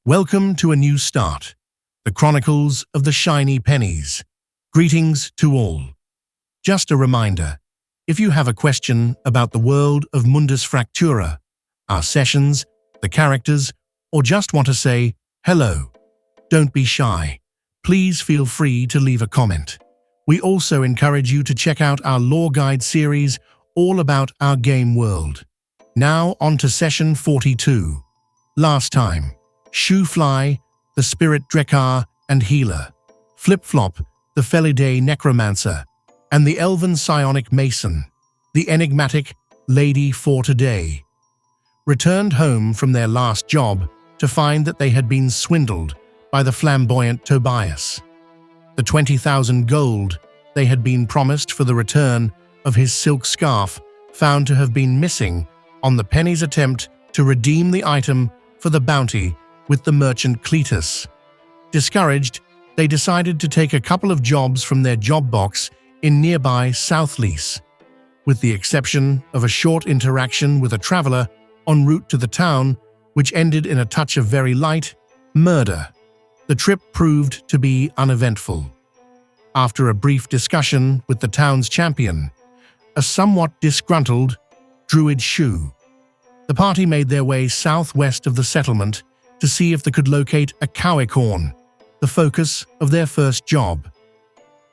Welcome to a new start, the Chronicles of the Shiny Pennies. Greetings to all. Just a reminder, if you have a question about the world of Mundus Fractura, our sessions, the characters, or just want to say hello, don't be shy. Please feel free to leave a comment. We also encourage you to check out our lore guide series all about our game world. Now on to session 42. Last time, Shoefly, the Spirit Drekar and Healer, Flip-Flop, the Felidae Necromancer, and the Elven Psionic Mason, the enigmatic Lady for Today, returned home from their last job to find that they had been swindled by the flamboyant Tobias. The 20,000 gold they had been promised for the return of his silk scarf found to have been missing on the penny's attempt to redeem the item for the bounty with the merchant Cletus. Discouraged, they decided to take a couple of jobs from their job box in nearby Southlease. With the exception of a short interaction with a traveler en route to the town, which ended in a touch of very light murder, the trip proved to be uneventful. After a brief discussion with the town's champion, a somewhat disgruntled Druid Shu, the party made their way southwest of the settlement to see if they could locate a cowicorn, the focus of their first job.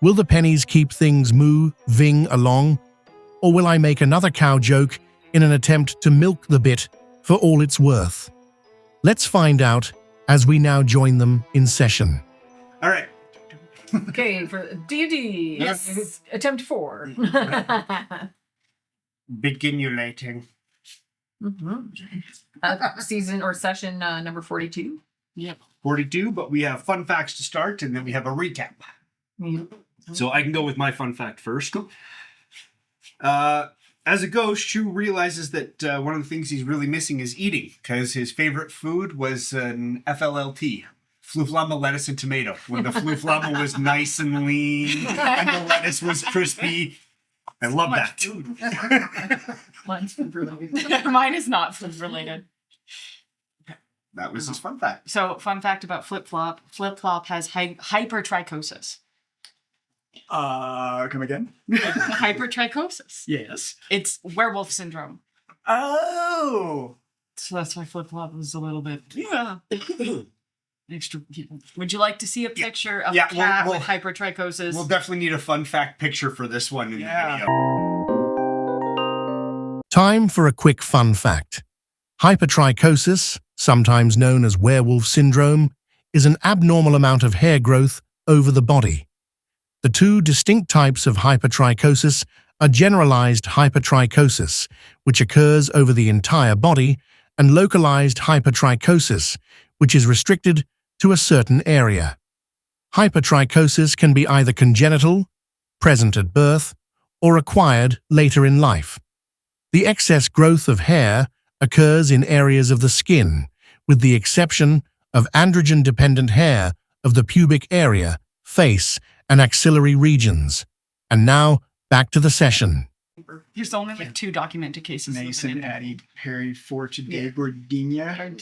Will the pennies keep things moving along, or will I make another cow joke in an attempt to milk the bit for all it's worth? Let's find out as we now join them in session. All right. Okay, for D&D, Yes. attempt 4. Beginulating. Season or session number 42. Yep. 42, but we have fun facts to start, and then we have a recap. So I can go with my fun fact first. As a ghost, Shu realizes that one of the things he's really missing is eating, because his favorite food was an FLLT. Fluflama lettuce and tomato. When the fluflama was nice and lean and the lettuce was crispy. I love that. Mine's food related. Mine is not food related. That was his fun fact. So, fun fact about Flip-Flop. Flip-Flop has hypertrichosis. Come again? Hypertrichosis. Yes. It's werewolf syndrome. Oh. So that's why Flip-Flop was a little bit... Yeah. Extra. Would you like to see a picture of a cat with hypertrichosis? We'll definitely need a fun fact picture for this one in the video. Time for a quick fun fact. Hypertrichosis, sometimes known as werewolf syndrome, is an abnormal amount of hair growth over the body. The two distinct types of hypertrichosis are generalized hypertrichosis, which occurs over the entire body, and localized hypertrichosis, which is restricted to a certain area. Hypertrichosis can be either congenital, present at birth, or acquired later in life. The excess growth of hair occurs in areas of the skin, with the exception of androgen-dependent hair of the pubic area, face, and axillary regions. And now, back to the session. There's only like 2 documented cases. Mason, Addie, Perry, for today, Gordina.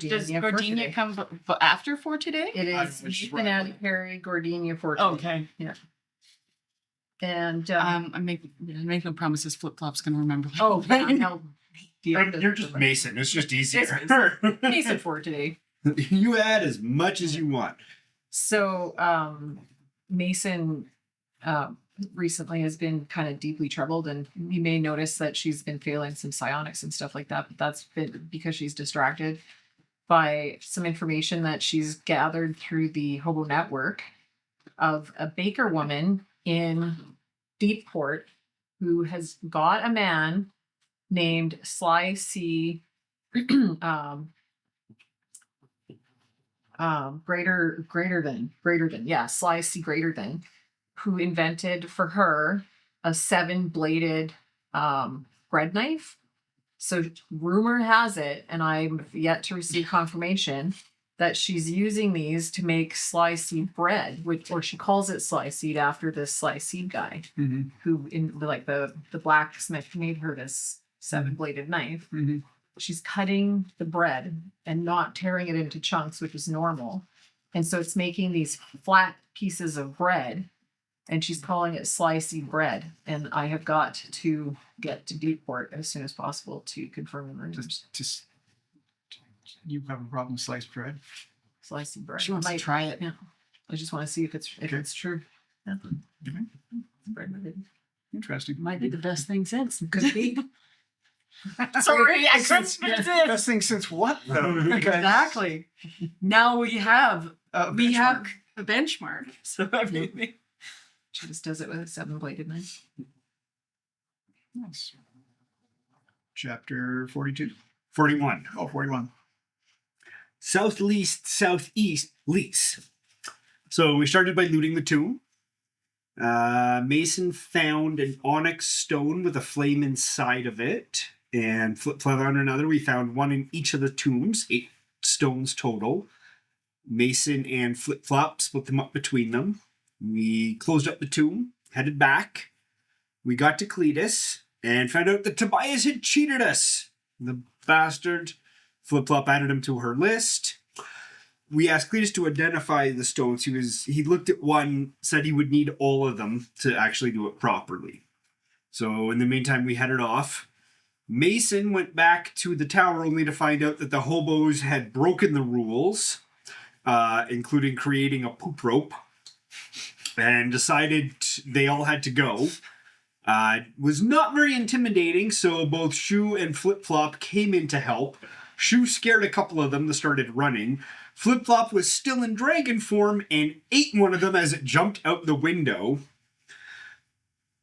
Does Gordina come after for today? It is Nathan, Addie, Perry, Gordina, Fortune. Okay. Yeah. And, I'm making promises Flip-Flop's going to remember. oh, yeah, no. You're just Mason. It's just easier. Mason for today. You add as much as you want. So, Mason recently has been kind of deeply troubled, and you may notice that she's been failing some psionics and stuff like that, but that's been because she's distracted by some information that she's gathered through the Hobo network of a baker woman in Deepport who has got a man named Sly C. greater than, Sly C. greater than, who invented for her a 7-bladed bread knife. So rumor has it, and I'm yet to receive confirmation, that she's using these to make Sly Seed bread, or she calls it Sly Seed after this Sly Seed guy, who in like the blacksmith made her this 7-bladed knife. she's cutting the bread and not tearing it into chunks, which is normal. And so it's making these flat pieces of bread, and she's calling it slicey bread. And I have got to get to Deepport as soon as possible to confirm the rumors. Just you have a problem with sliced bread? Slicey bread. She wants to try it. Yeah. I just want to see if it's true. Yeah. Okay. Bread related. Interesting. Might be the best thing since. Could be. Sorry, I couldn't Since, finish it. best thing since what though? Because, Exactly. Now we have benchmark. a benchmark. So everything. She just does it with a 7-bladed knife. Nice. Chapter 42. 41. Oh, 41. Southeast lease. So we started by looting the tomb. Mason found an onyx stone with a flame inside of it. And flip-flop on another, we found one in each of the tombs, 8 stones total. Mason and Flip-Flop split them up between them. We closed up the tomb, headed back. We got to Cletus and found out that Tobias had cheated us. The bastard. Flip-Flop added him to her list. We asked Cletus to identify the stones. He looked at one, said he would need all of them to actually do it properly. So in the meantime, we headed off. Mason went back to the tower only to find out that the hobos had broken the rules, including creating a poop rope, and decided they all had to go. It was not very intimidating, so both Shu and Flip-Flop came in to help. Shu scared a couple of them that started running. Flip-Flop was still in dragon form and ate one of them as it jumped out the window.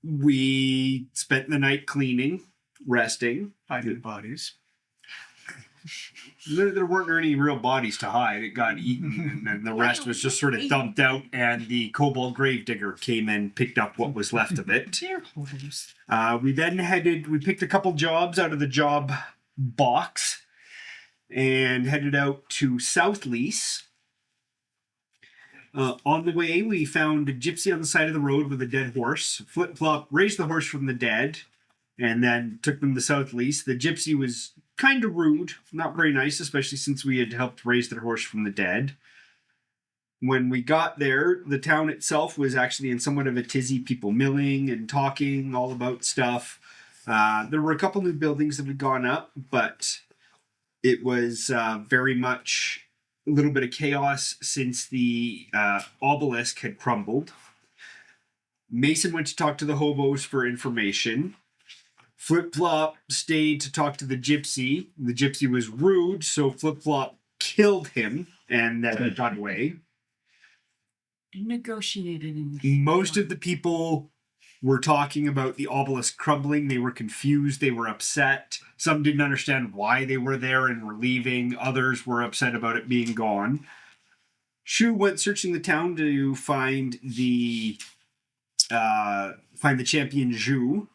We spent the night cleaning, resting. Hiding bodies. There weren't any real bodies to hide. It got eaten, and then the rest was just sort of dumped out, and the kobold gravedigger came and picked up what was left of it. We then we picked a couple jobs out of the job box and headed out to South Lease. On the way, we found a gypsy on the side of the road with a dead horse. Flip-Flop raised the horse from the dead and then took them to South Lease. The gypsy was kind of rude, not very nice, especially since we had helped raise their horse from the dead. When we got there, the town itself was actually in somewhat of a tizzy, people milling and talking all about stuff. There were a couple new buildings that had gone up, but it was very much a little bit of chaos since the obelisk had crumbled. Mason went to talk to the hobos for information. Flip-Flop stayed to talk to the gypsy. The gypsy was rude, so Flip-Flop killed him and then got away. Negotiated. Most of the people were talking about the obelisk crumbling. They were confused. They were upset. Some didn't understand why they were there and were leaving. Others were upset about it being gone. Shu went searching the town to find the champion Zhu.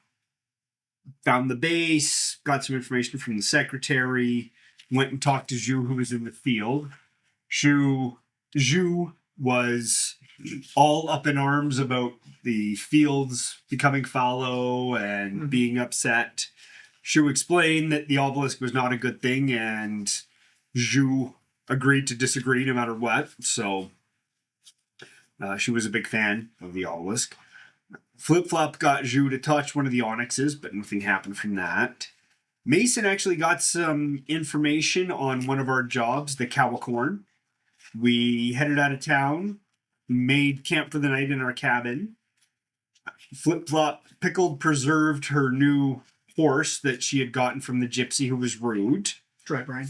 Found the base, got some information from the secretary, went and talked to Zhu, who was in the field. Zhu was all up in arms about the fields becoming fallow and being upset. Zhu explained that the obelisk was not a good thing, and Zhu agreed to disagree no matter what. So she was a big fan of the obelisk. Flip-Flop got Zhu to touch one of the onyxes, but nothing happened from that. Mason actually got some information on one of our jobs, the Cowacorn. We headed out of town, made camp for the night in our cabin. Flip-Flop preserved her new horse that she had gotten from the gypsy who was rude. Dry brine.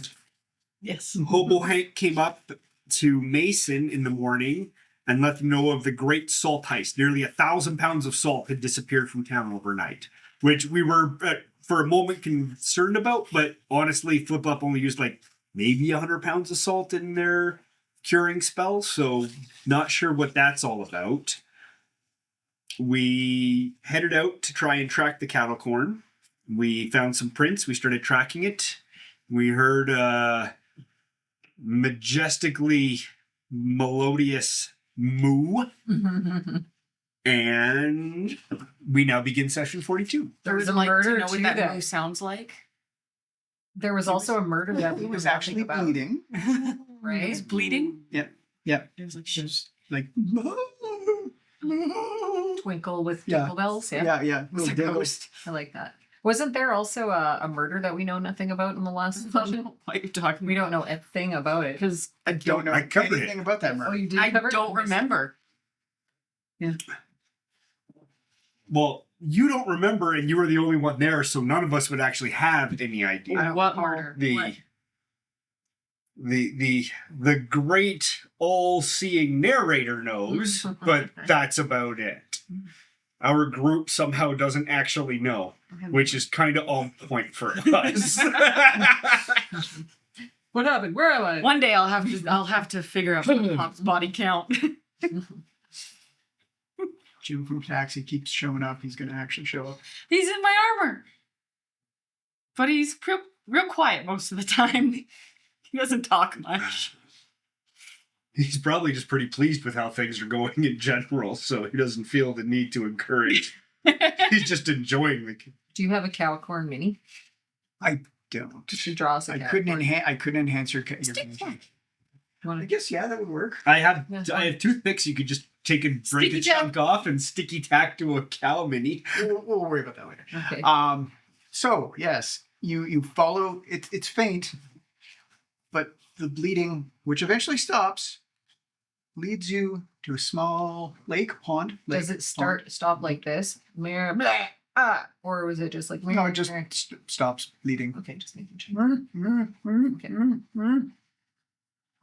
Yes. Hobo Hank came up to Mason in the morning and let them know of the great salt heist. Nearly 1,000 pounds of salt had disappeared from town overnight, which we were for a moment concerned about, but honestly, Flip-Flop only used like maybe 100 pounds of salt in their curing spell, so not sure what that's all about. We headed out to try and track the cattle corn. We found some prints. We started tracking it. We heard majestically melodious moo. And we now begin session 42. There was a Like to murder know too what that that moo sounds like. There was also a murder that we He was were actually about, bleeding. right? He's bleeding. Yeah. It was like Just like Twinkle with Yeah. tinkle bells. Yeah. yeah. It's a Little diggles. ghost. I like that. Wasn't there also a murder that we know nothing about in the last session? What are you talking? We don't know a thing about it. because I don't know I covered anything it. about that Oh, murder. you did I cover it? don't remember. Well, you don't remember, and you were the only one there, so none of us would actually have any idea. What Oh, murder? The What? the great all-seeing narrator knows, but that's about it. Our group somehow doesn't actually know, which is kind of on point for us. What happened? Where am I? One day I'll have to figure out Pop's body count. Jim from Taxi keeps showing up. He's going to actually show up. He's in my armor, but he's real quiet most of the time. He doesn't talk much. He's probably just pretty pleased with how things are going in general, so he doesn't feel the need to encourage. He's just enjoying the. Do you have a cow corn mini? Don't. She draws a I cow couldn't corn. enhance your. You I wanna- guess that would work. I have Yeah. toothpicks you could just take and break Sticky a chunk off and sticky tack to a cow mini. We'll worry about that later. Okay. So yes, you follow. It's faint, but the bleeding, which eventually stops, leads you to a small pond. Does it stop like this? Meh, bleh, or was it just like No, it just meh? stops bleeding. Okay, just making sure.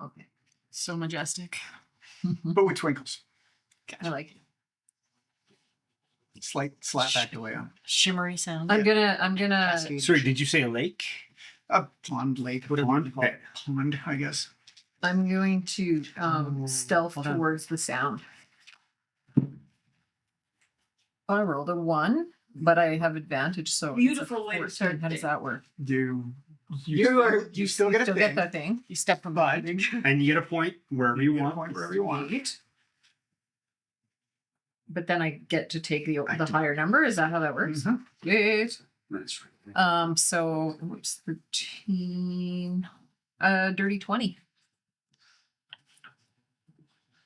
Okay. So majestic. But with twinkles. I like it. Slight slap back away on. Shimmery sound. I'm gonna Cascade. Sorry, did you say a lake? A pond, lake, What pond, do you call it? pond, I guess. I'm going to stealth hold on. towards the sound. I rolled a 1, but I have advantage, so it's a Beautiful way to 14. start How does the that work? You Still still get a thing. get that thing. You step from But behind. And you get a point wherever you get a want. point wherever you want. Sweet. But then I get to take the I do. higher number. Is that how that works? Mhm. Yes. That's right. So what's 13? Dirty 20.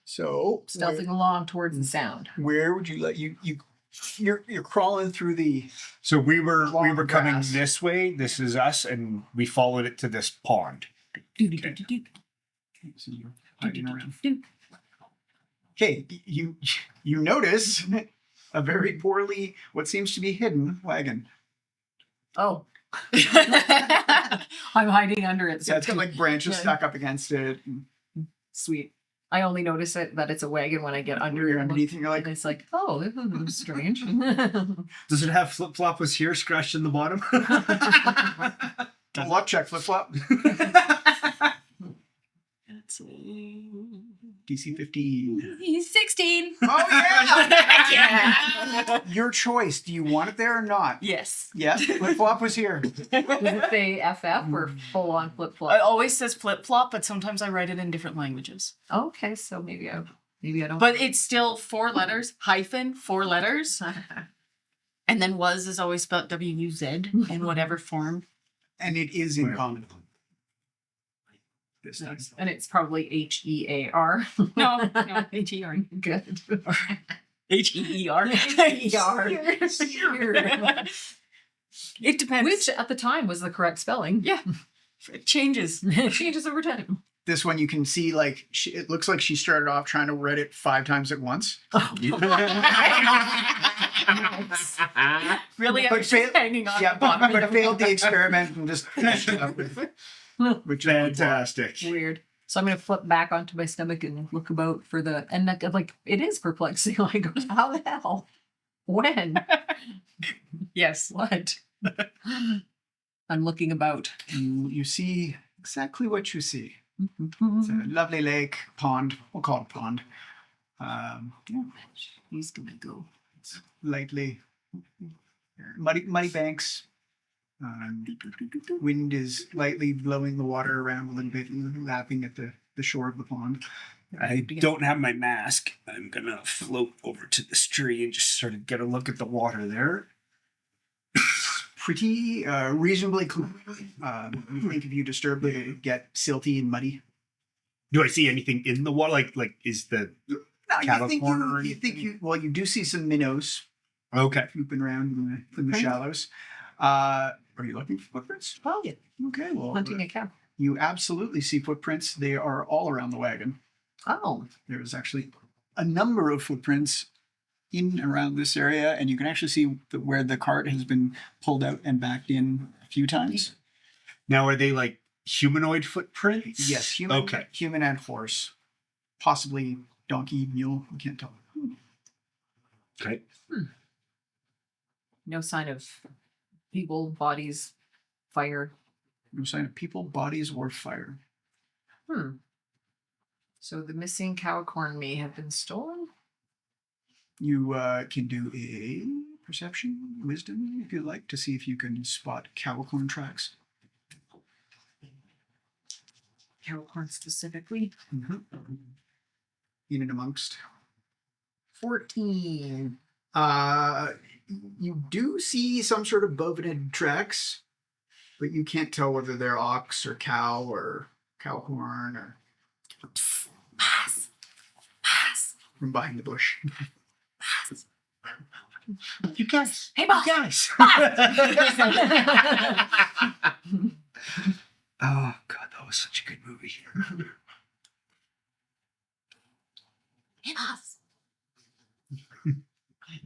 So Stealthing along towards the sound. where would you let you're crawling through the So we were Long coming grass. this way. This is us, and we followed it to this pond. so you're hiding around. Okay, you notice a very poorly what seems to be hidden wagon. Oh. I'm hiding under it. So Yeah, it's got like branches Yeah. stuck up against it. Sweet. I only notice it that it's a wagon when I get under You're it. underneath and you're like, And it's like, oh, this is strange. Does it have flip flop was here scratched in the bottom? luck check, flip flop. DC 15. He's 16. Oh yeah! Yeah. Your choice. Do you want it there or not? Yes. Yeah, flip flop was here. Does it say FF or full on flip It flop? always says flip flop, but sometimes I write it in different languages. Okay, so maybe I don't. But it's still 4 letters, hyphen 4 letters. And then was is always spelled W-U-Z in whatever form. And it is in common. This time. And it's probably HEAR. No, H-E-R. Good. H-E-E-R. It depends. Which at the time was the correct spelling. Yeah. It changes. It changes over time. This one you can see like it looks like she started off trying to read it 5 times at once. Really, I But was just hanging on. Yeah, the bottom but of the failed the experiment and just finished it up with which Fantastic. Weird. So I'm gonna flip back onto my stomach and look about for the and like it is perplexing. Like how the hell? When? Yes. What? I'm looking about. you see exactly what you see. It's a lovely lake, pond. We'll call it a pond. Yeah, He's gonna go. it's lightly muddy banks. Wind is lightly blowing the water around a little bit, lapping at the shore of the pond. I don't have my mask. I'm gonna float over to this tree and just sort of get a look at the water there. pretty reasonably clean. I think if you disturb it, it'd get silty and muddy. Do I see anything in the water? Like is the No, cattle you corn or think you well, you do see some minnows okay? pooping around in the shallows. Are you looking for footprints? Oh, yeah. Okay, well, Hunting a cow. you absolutely see footprints. They are all around the wagon. Oh. There's actually a number of footprints in and around this area, and you can actually see where the cart has been pulled out and backed in a few times. Now are they like humanoid footprints? Yes, human, Okay. human and horse, possibly donkey, mule. We can't tell. Okay. No sign of people, bodies, fire. No sign of people, bodies, or fire. So the missing cow corn may have been stolen? You can do a perception, wisdom, if you like, to see if you can spot cow corn tracks. Cow corn specifically? In and amongst. 14. You do see some sort of bovinid tracks, but you can't tell whether they're ox or cow horn or Pass. from behind the bush. You guys. Hey, boss. You guys. Oh God, that was such a good movie. Hey, boss.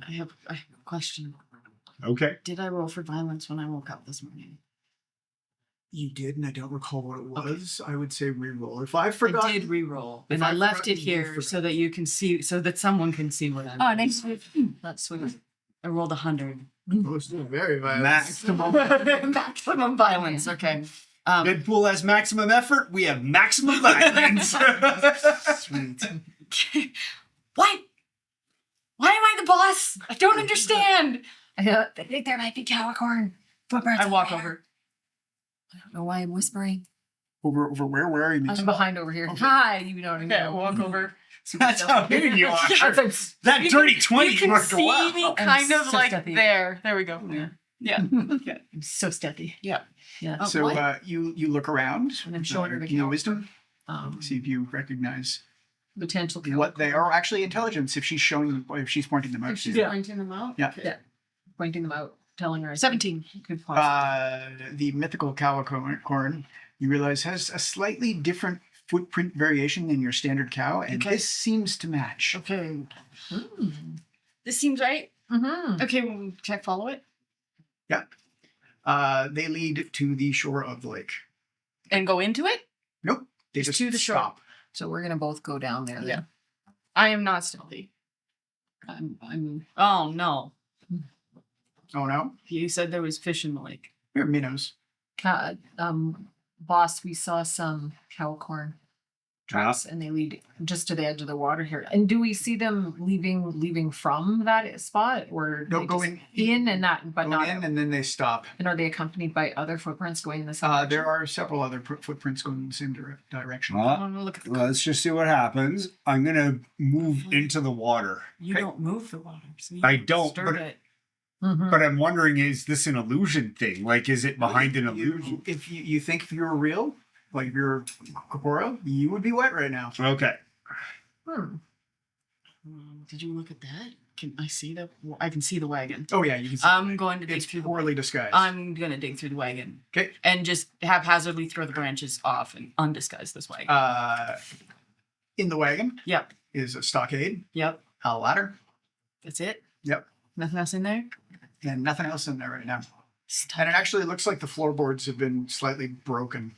I have a question. Okay. Did I roll for violence when I woke up this morning? You did, and I don't recall what it was. I would say reroll. If I forgot, I did re-roll, If and I I left forgot, it you here forgot. so that you can see, so that someone can see what I'm. Oh, nice. That's sweet. I rolled 100. oh, still very violent. Maximum. Maximum violence. Okay. Deadpool has maximum effort. We have maximum violence. Sweet. What? Why am I the boss? I don't understand. I think there might be cow corn. Footprints. I walk over. I don't know why I'm whispering. Over where? Where are you? I'm behind over here. Okay. Hi, you know what I mean? Okay, I walk over. That's how hidden you are. That's That dirty 20 You can worked see well. me I'm kind of so like stealthy. there. There we go. Yeah. Yeah. I'm so stealthy. Yeah. Yeah. Oh, So what? you look around And I'm showing her the you know, cow. wisdom. See if you recognize Potential cow what they corn. are. Actually, intelligence. If she's showing, if she's pointing them out. If she's to you. pointing them out. Yeah. Yeah. Pointing them out, telling her. 17. Could possibly. The mythical cow corn, you realize, has a slightly different footprint variation than your standard cow, and Okay. this seems to match. Okay. This seems right. Mm-hmm. Okay, well, can I follow it They lead to the shore of the lake. and go into it? Nope, they Just just to the shore. stop. So we're gonna both go down there. Yeah. Then. I am not stealthy. I'm. Oh no! Oh no, You said there was fish in the lake. you're minnows. Boss, we saw some cow corn tracks, and they lead just to the edge of the water here. And do we see them leaving from that spot, or No, they go just in. and not, but Go not in out? and then they stop. And are they accompanied by other footprints going in the same direction? There are several other footprints going in the same direction. I want to look at the. Let's just see what happens. I'm gonna move into the water, You Okay. don't move the water. So you I don't don't, disturb but- it. Mhm. but I'm wondering: is this an illusion thing? Like, is it behind an illusion? If you think if you're real, like if you're corporeal, you would be wet right now. Okay. Did you look at that? Can I see the? I can see the wagon. Oh yeah, you can see. I'm going to dig it's through the. poorly disguised. I'm gonna dig through the wagon. Okay. And just haphazardly throw the branches off and undisguise this wagon. In the wagon Yep. is a stockade, Yep. a ladder, That's it. Yep. Nothing else in there. and nothing else in there right now. And it actually looks like the floorboards have been slightly broken.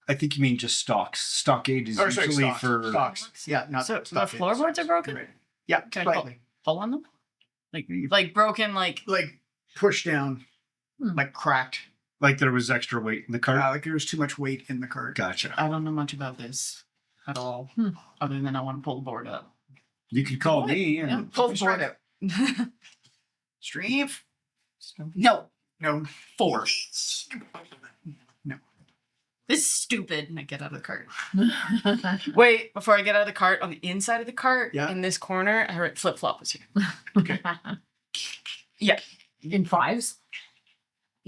I think you mean just stocks. Stockade is Or sorry, usually stocks. for Stocks. Yeah, not So the stockades. floorboards are broken. Right. Yeah, Can I slightly. pull on them? Like broken. Like Like pushed down, like cracked. like there was extra weight in the cart. Like there was too much weight in the cart. Gotcha. I don't know much about this at all, other than I want to pull the board up. You could call me. And Yeah, pull the board up. Stream? No, No. 4. No. This is stupid. And I get out of the cart. Wait, before I get out of the cart, on the inside of the cart, Yeah. in this corner, I heard Flip Flop was here. Okay. Yeah. In fives?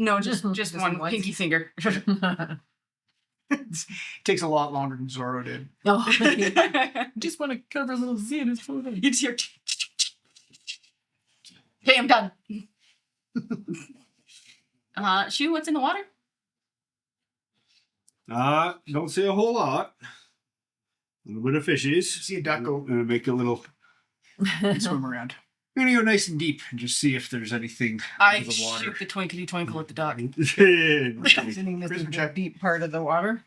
No, just Just one one. pinky finger. It takes a lot longer than Zorro did. Oh, just want to cover a little Z in his food. It's here. Okay, I'm done. Shu, what's in the water? Don't see a whole lot. A little bit of fishies. See a duck go Make a little. swim around. I'm gonna go nice and deep and just see if there's anything I in the water. shoot the twinkly twinkle at the duck. Sitting this Prism is check. the deep part of the water.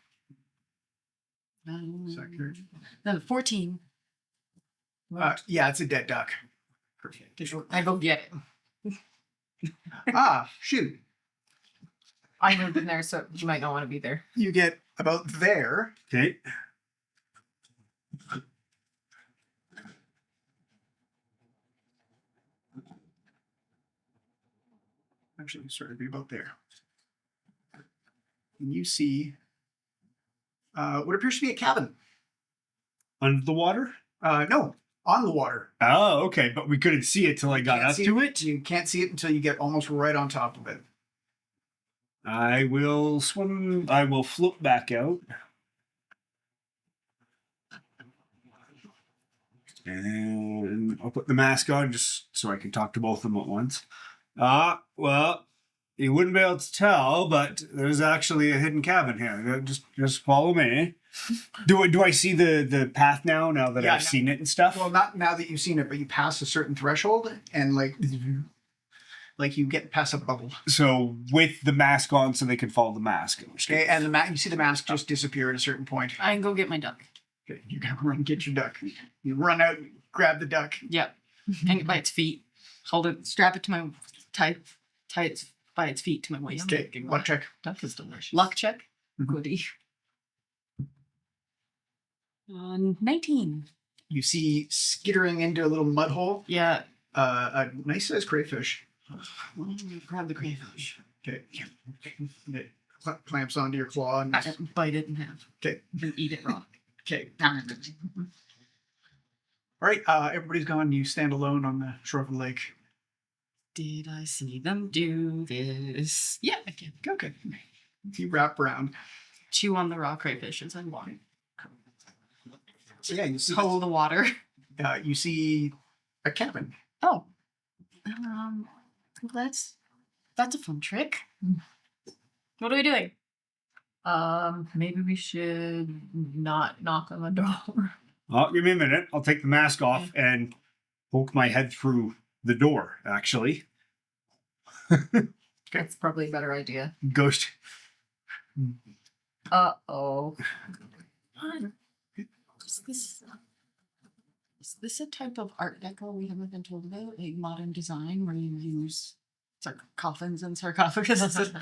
Sector. No, 14. Yeah, it's a dead duck. Perfect. I go get it. Shoot. I moved in there, so you might not want to be there. You get about there. Okay. Actually, sort of be about there. And you see what appears to be a cabin. Under the water? No, on the water. Oh, okay. But we couldn't see it till I got Can't up see to it. You can't see it until you get almost right on top of it. I will swim. I will float back out. And I'll put the mask on just so I can talk to both of them at once. Well, you wouldn't be able to tell, but there's actually a hidden cabin here. Just follow me. Do I see the path now that Yeah, I've seen it and stuff? Well, not now that you've seen it, but you pass a certain threshold and like you get past a bubble. So with the mask on so they can follow the mask. Okay, and you see the mask just disappear at a certain point. I can go get my duck. Okay, you gotta run get your duck. You run out, grab the duck. Yep. Hang it by its feet. Hold it, strap it to my, tie it by its feet to my waist. Okay, luck check. Duck is delicious. Luck check. Mhm. Goodie. 19. You see skittering into a little mud hole, Yeah. a nice sized crayfish. Well, I'm gonna grab the crayfish. Okay. It clamps onto your claw and I bite it in half. okay. And eat it raw. Okay. All right, everybody's gone. You stand alone on the shore of the lake. Did I see them do this? Yeah, I can. Okay. You wrap around. Chew on the raw crayfish as I walk. So yeah, you see, Swallow the water. you see a cabin. Oh. That's a fun trick. What are we doing? Maybe we should not knock on the door. Give me a minute. I'll take the mask off and poke my head through the door, actually. That's probably a better idea. Ghost. Uh-oh. Is this a type of art deco we haven't been told about? Like modern design where you use coffins and sarcophaguses?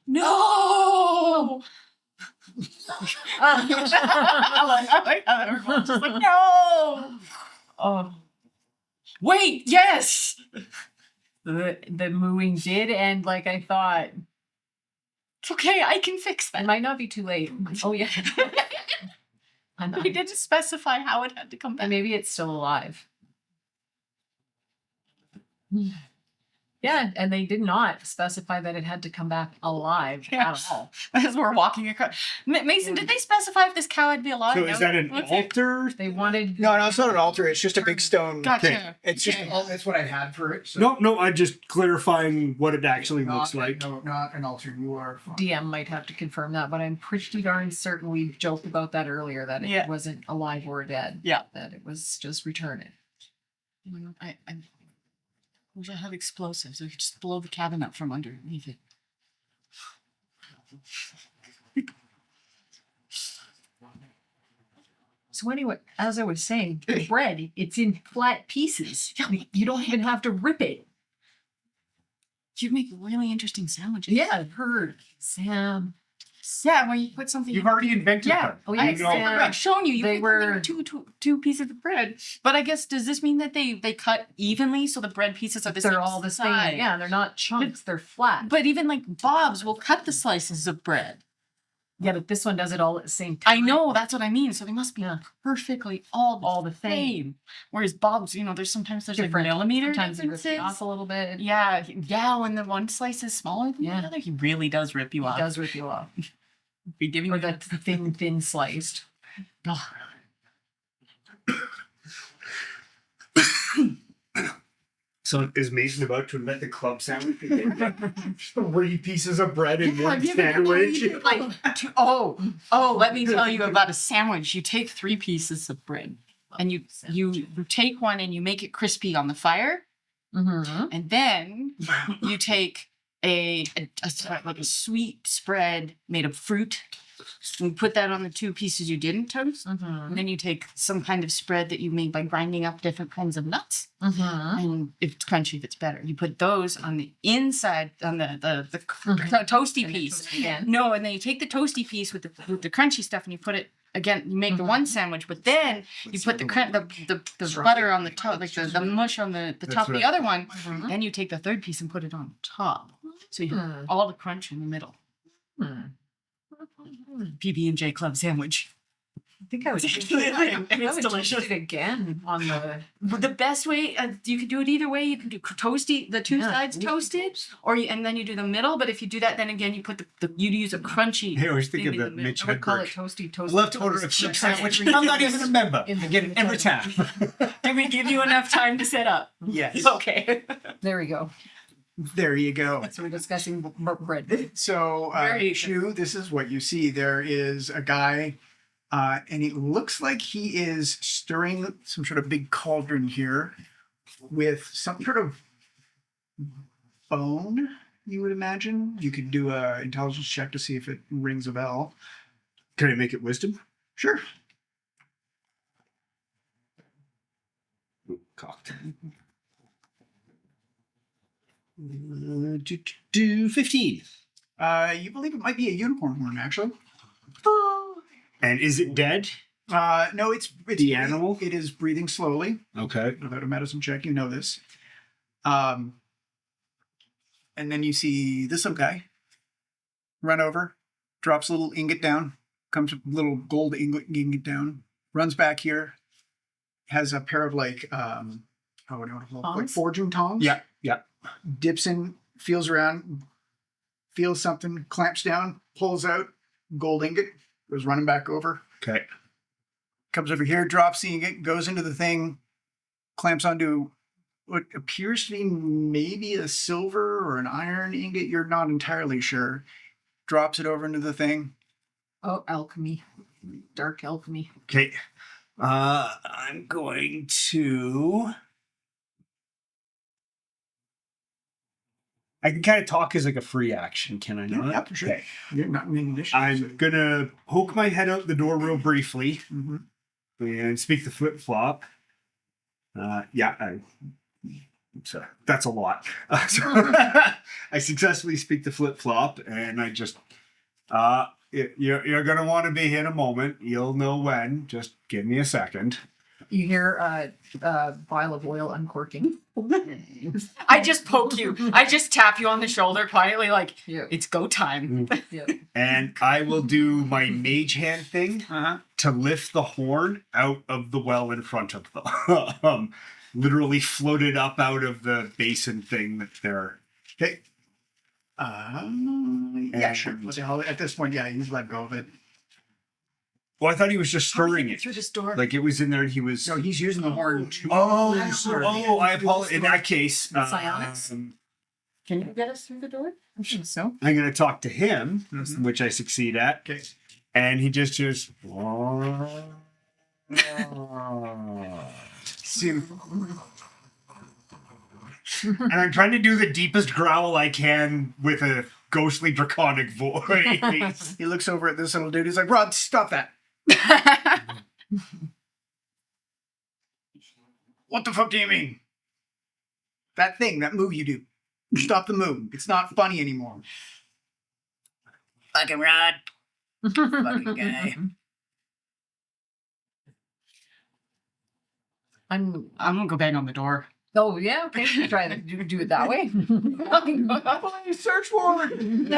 No! I like how everyone's just like, no! Oh, Wait, yes! the mooing did end like I thought. It's okay, I can fix It that. might not be too late. Oh, yeah. And We didn't specify how it had to come back. maybe it's still alive. Yeah, and they did not specify that it had to come back alive Yeah. at all. As we're walking across. Mason, did they specify if this cow would be alive? So is that an What's it? altar? They wanted. No, it's not an altar. It's just a big stone. Gotcha. Okay. It's just Okay. that's what I had for it. So. No, I'm just clarifying what it actually looks like. No, not an altar. You are fine. DM might have to confirm that, but I'm pretty darn certain we joked about that earlier, that it Yeah. wasn't alive or dead. Yeah. That it was just returning. I wish I had explosives. We could just blow the cabin up from underneath it. So anyway, as I was saying, the bread, it's in flat pieces. You don't even have to rip it. You'd make really interesting sandwiches. Yeah, I've heard. Sam. Yeah, when you put something. You've already invented Yeah. them. Oh, yeah, You know- Sam. I've shown you. You They put were- two pieces of bread. But I guess does this mean that they cut evenly so the bread pieces are the same They're all the same. size? Yeah, they're not chunks, they're flat. But even like Bob's will cut the slices of bread. Yeah, but this one does it all at the same I time. know, that's what I mean. So they must be Yeah. perfectly all the same. Whereas Bob's, there's sometimes like Different. millimeter Sometimes he rips you differences. off a little bit. Yeah. When the one slice is smaller than the other, he really does rip you He off. does rip you off. Be giving Or you that thin sliced. Oh. So is Mason about to invent the club sandwich? 3 pieces of bread in one Have you ever sandwich. eaten, like, let me tell you about a sandwich. You take 3 pieces of bread and you take one and you make it crispy on the fire. Mm-hmm. And then you take a sweet spread made of fruit and put that on the 2 pieces you didn't toast. Mm-hmm. And then you take some kind of spread that you made by grinding up different kinds of nuts. Mm-hmm. And if it's crunchy, if it's better. You put those on the inside, on the toasty piece. No, and then you take the toasty piece with the crunchy stuff and you put it, again, you make the one sandwich, but then you put the butter on the top, like the mush on the top of the other one. Mm-hmm. Then you take the 3rd piece and put it on top. So you have all the crunch in the middle. PB&J Club sandwich. I think I would It's I would delicious. toast it again on The best way, you could do it either way. You can do the 2 sides toasted, and then you do the middle. But if you do that, then again you put you use a crunchy. I always think thing of in the the middle. Mitch I would call it Hedberg. toasty. I love to order a club sandwich. I'm not even a member. I get it every time. Did we give you enough time to set up? Yes. Okay. There we go. There you go. So we're discussing bread. So, Very Shu, this is what you see. There is a guy, and it looks like he is stirring some sort of big cauldron here with some sort of bone, you would imagine. You could do a intelligence check to see if it rings a bell. Can I make it wisdom? Sure. Ooh, cocked. Do 15. You believe it might be a unicorn horn, actually. And is it dead? No, it's The animal? It is breathing slowly. Okay. Without a medicine check, you know this. And then you see this little guy run over, drops a little ingot down, comes a little gold ingot down, runs back here, has a pair of like forging tongs. Yeah. Dips in, feels around, feels something, clamps down, pulls out, gold ingot, goes running back over. Okay. Comes over here, drops the ingot, goes into the thing, clamps onto what appears to be maybe a silver or an iron ingot. You're not entirely sure. Drops it over into the thing. Oh, alchemy. Dark alchemy. Okay. I'm going to. I can kind of talk as like a free action, can I not? Yeah, for sure. Okay. You're not in initiative. I'm gonna poke my head out the door real briefly and speak the flip flop. So that's a lot. So I successfully speak the flip flop, and I just you're gonna want to be here in a moment. You'll know when. Just give me a second. You hear a vial of oil uncorking. I just poke you. I just tap you on the shoulder quietly, like, it's go time. Yeah. And I will do my mage hand thing to lift the horn out of the well in front of them. Literally floated up out of the basin thing that they're. Okay. Yeah, sure. At this point, yeah, he's let go of it. Well, I thought he was just stirring it Through this door. like it was in there, and he was. No, he's using the horn to. I apologize. In that case, Psionics? Can you get us through the door? I think so. I'm going to talk to him, which I succeed at, Okay. and he just goes. See, And I'm trying to do the deepest growl I can with a ghostly draconic voice. he looks over at this little dude. He's like, Rod, stop that. What the fuck do you mean? That thing, that move you do. Stop the move. It's not funny anymore. Fucking Rod. Fucking guy. I'm I'm gonna go bang on the door. Oh yeah, okay. Try to do it that way. Search warrant.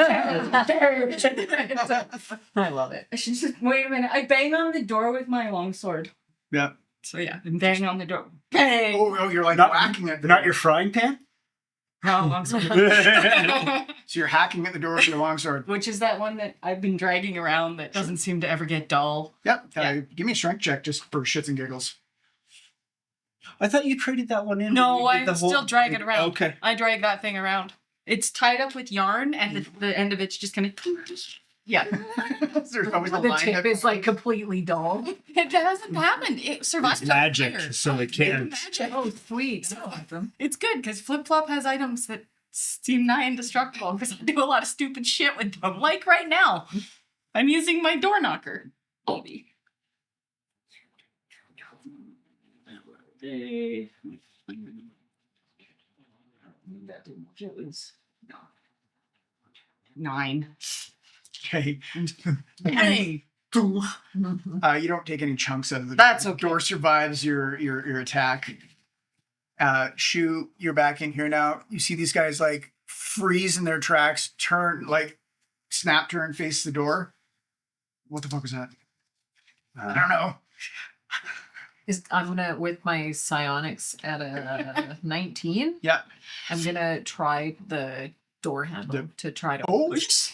I love it. I should just wait a minute. I bang on the door with my longsword. Yeah. So yeah, and bang on the door. Bang. Oh, you're like Not- whacking at the Not door. your frying pan? No, longsword. So you're hacking at the door with your longsword. Which is that one that I've been dragging around that doesn't seem to ever get dull. Yep. Yeah. Give me a strength check just for shits and giggles. I thought you traded that one in. No, when you did I still drag it around. Okay. I drag that thing around. It's tied up with yarn, and the end of it's just gonna. Yeah, There's always a The line. tip is like completely dull. it hasn't happened. It survives. It's magic, so it can't. Magic. Oh, sweet. I like them. It's good because Flip Flop has items that seem nigh indestructible because I do a lot of stupid shit with them. Like right now, I'm using my door knocker. Maybe. It was 9. Okay. Hey. You don't take any chunks out of the That's okay. door. Survives your attack. Shu, you're back in here now. You see these guys like freeze in their tracks, turn snap, turn, face the door. What the fuck was that? I don't know. I'm gonna with my psionics at a 19. Yeah. I'm gonna try the door handle to try to. Oh.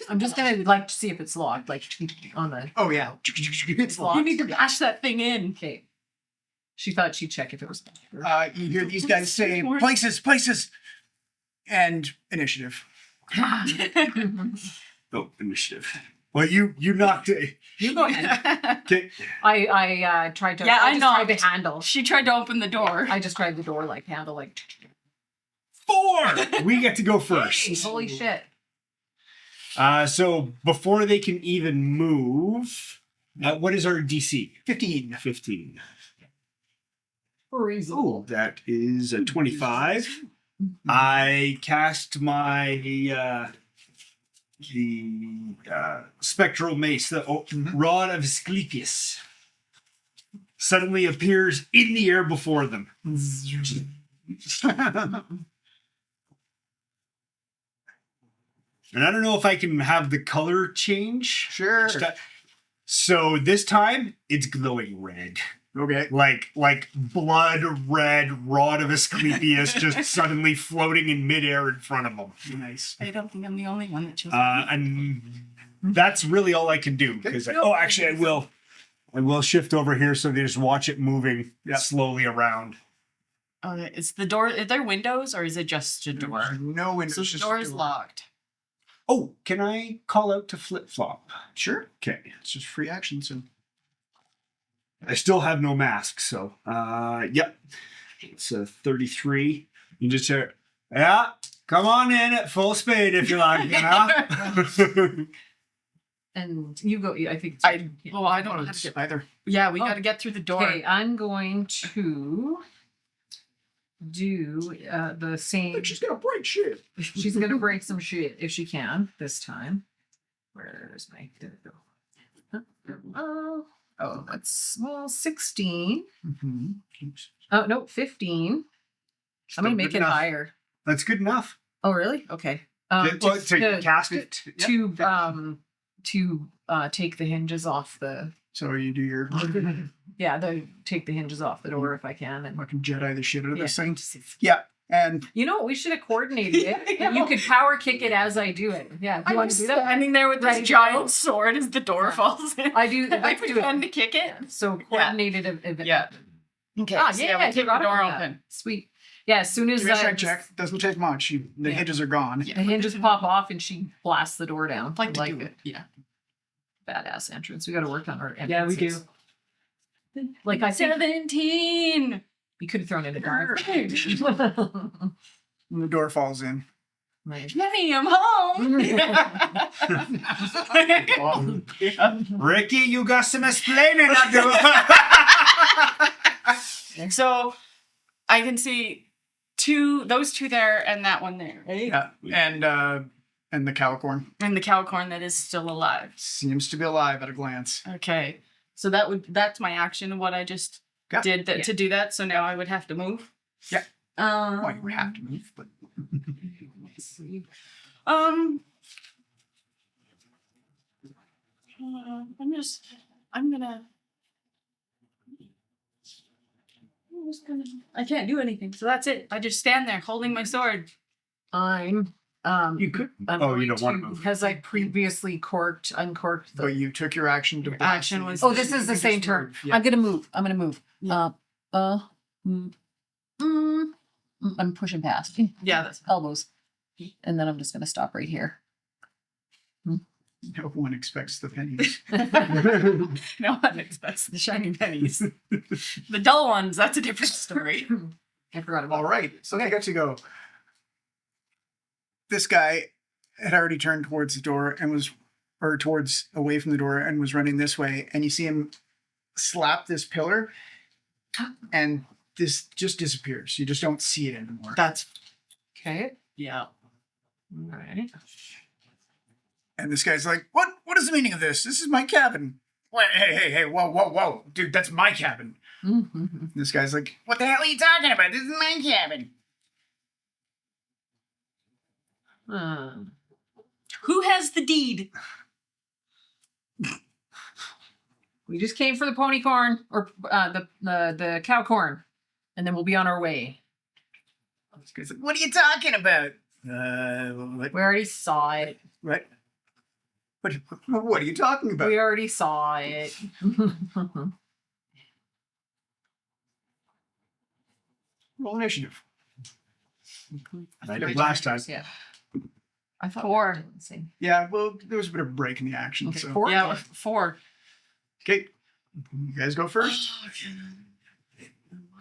I'm just gonna like see if it's locked, like on the. Oh yeah. It's You locked. need to bash that thing in. Okay. She thought she'd check if it was locked. You hear these guys say places, and initiative. Oh, initiative. Well, you knocked it. You go ahead. Okay. I tried to. Yeah, I just know. tried the handle. She tried to open the door. I described the door like handle like. 4. We get to go Hey, first. holy shit! So before they can even move, what is our DC? 15. 15. Freeze. Oh, that is a 25. I cast my spectral mace, the rod of Asclepius. Suddenly appears in the air before them. And I don't know if I can have the color change. Sure. So this time it's glowing red. Okay. Like blood red rod of Asclepius just suddenly floating in midair in front of him. Nice. I don't think I'm the only one that chose. And that's really all I can do because actually I will shift over here so they just watch it moving slowly around. Okay, is the door? Are there windows or is it just a door? There's no windows. So the just door a is locked. Oh, can I call out to Flip Flop? Sure. Okay. It's just free action, so. I still have no mask, so yep. It's a 33. You just hear, yeah, come on in at full speed if you like, you know. And you go. I think. I don't know how to get. Either. Yeah, we Oh. got to get through the door. Okay, I'm going to do the same. She's gonna break shit. She's gonna break some shit if she can this time. Where's my? There we go. Oh, that's 16. Mm-hmm. Oh no, 15. I'm gonna make it higher. That's good enough. Oh really? Okay. To cast it. To take the hinges off the. So you do your Yeah, take the hinges off the door if I can, and fucking Jedi the shit out of this Yeah. thing. Yeah, and you know what? We should have coordinated it. You could power kick it as I do it. Yeah, do you I'm want to do that? standing there with Ready this to giant go? sword as the door falls in. I do. I Let's do pretend it. to kick it. So coordinated event. Yeah. Okay. Ah, so yeah, we I keep the forgot door about that. open. Sweet. Yeah, as soon as give me a strength check. Doesn't take much. The Yeah. hinges are gone. the hinges pop off and she blasts the door down. Like to like do it. it. Yeah. Badass entrance. We got to work on our. Yeah, we do. entrances. Like I think 17. we could have thrown in a dive. And the door falls in. Right. Jenny, I'm home. Ricky, you got some explaining to do. So I can see those two there and that one there, right? Yeah, and the cowcorn And the cowcorn that is still alive. seems to be alive at a glance. Okay. So that's my action of what I just Yeah. did to do that. So now I would have to move. Yeah. Well, you have to move, but Let's see. I'm gonna I can't do anything, so that's it. I just stand there holding my sword. I'm you could. I'm Oh, you going don't wanna to- move. because I previously uncorked the. But you took your action to Your block action the- was- Oh, this is you the can same just turn. move, yeah. I'm gonna move. I'm gonna move. Yeah. I'm pushing past Yeah, that's elbows, and then I'm just gonna stop right here. No one expects the pennies. no one expects the shiny pennies. The dull ones, that's a different story. I forgot about. All right, so I got to go. This guy had already turned towards the door and was, or towards away from the door and was running this way. And you see him slap this pillar, and this just disappears. You just don't see it anymore. That's Okay. yeah. All right. And this guy's like, "What? What is the meaning of this? This is my cabin." Wait, hey, whoa, dude, that's my cabin. Mm-hmm. This guy's like, "What the hell are you talking about? This is my cabin." Who has the deed? We just came for the pony corn or the cow corn, and then we'll be on our way. This guy's like, "What are you talking about?" What? We already saw it. What? What are you talking about? We already saw it. Roll initiative. I did last time. Yeah. I thought 4. Yeah, well, there was a bit of a break in the action. Okay, So 4. Yeah, Okay. 4. Okay, you guys go first.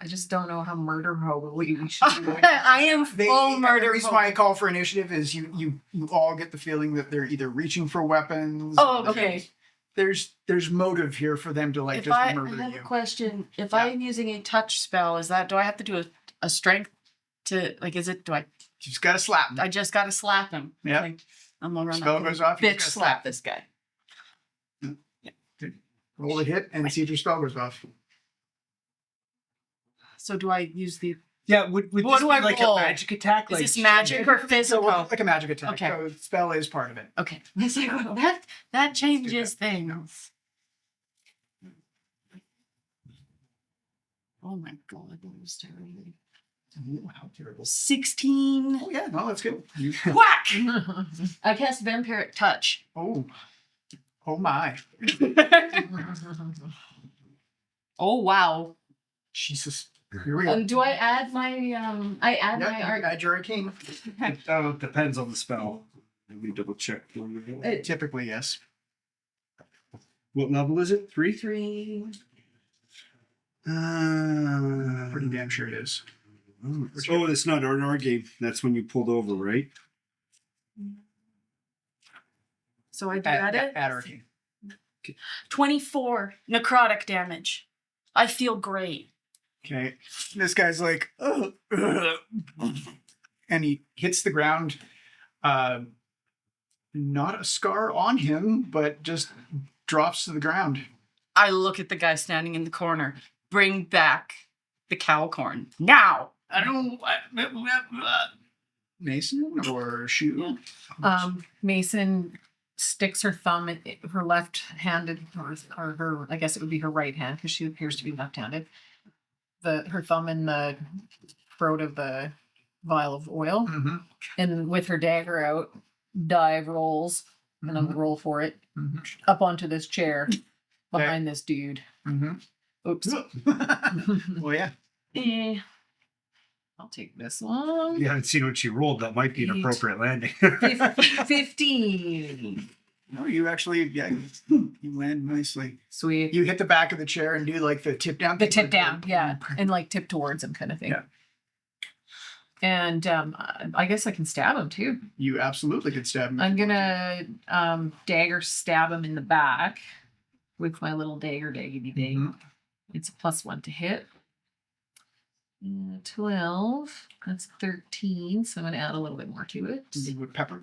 I just don't know how murder hobo we should do it. I am They, full murder. The reason why I call for initiative is you all get the feeling that they're either reaching for weapons. Oh, or okay. There's motive here for them to like If just I murder have you. a question, if Yeah. I'm using a touch spell, is that do I have to do a strength to like? Is it do I? You just gotta slap them. I just gotta slap him. Yeah. Like, I'm gonna run Spell up goes and off. You bitch just gotta slap this guy. Roll a hit and see if your spell goes off. So do I use the? Yeah, would What this do be I like roll? a magic attack? Is Like this magic or So physical? like a magic attack. Okay. So spell is part of it. Okay. It's like, well, that changes things. Oh my god, that was terrible. Ooh, how terrible. 16. Oh yeah, no, that's good. Whack! I cast Vampiric Touch. Oh my. Oh wow. Jesus. Here we go. Do I add my I add Yeah, my you art? add your arcane. It depends on the spell. Let me double check. Typically, yes. What level is it? 3? 3. Pretty damn sure it is. Oh, that's not our game. That's when you pulled over, right? So I do add it. Add arcane. 24 necrotic damage. I feel great. Okay. This guy's like, "Ugh, ugh," and he hits the ground. Not a scar on him, but just drops to the ground. I look at the guy standing in the corner. Bring back the cow corn now. I don't Mason or shoe. Mason sticks her thumb in her left-handed, or her, I guess it would be her right hand because she appears to be left-handed. Her thumb in the throat of the vial of oil, Mm-hmm. and with her dagger out, dive rolls, and I'm gonna roll for it Mm-hmm. up onto this chair behind this dude. Mm-hmm. Oops. Well, yeah. Eh. I'll take this one. You haven't seen what she rolled. That might be an 8. appropriate landing. 15. No, you actually, yeah, you land nicely. Sweet. You hit the back of the chair and do like the tip down. The tip down, yeah, and like tip towards him, kind of thing. Yeah. And I guess I can stab him too. You absolutely could stab him. I'm gonna dagger stab him in the back with my little dagger daggity dag. Mhm. It's a +1 to hit. 12. That's 13. So I'm gonna add a little bit more to it. With pepper.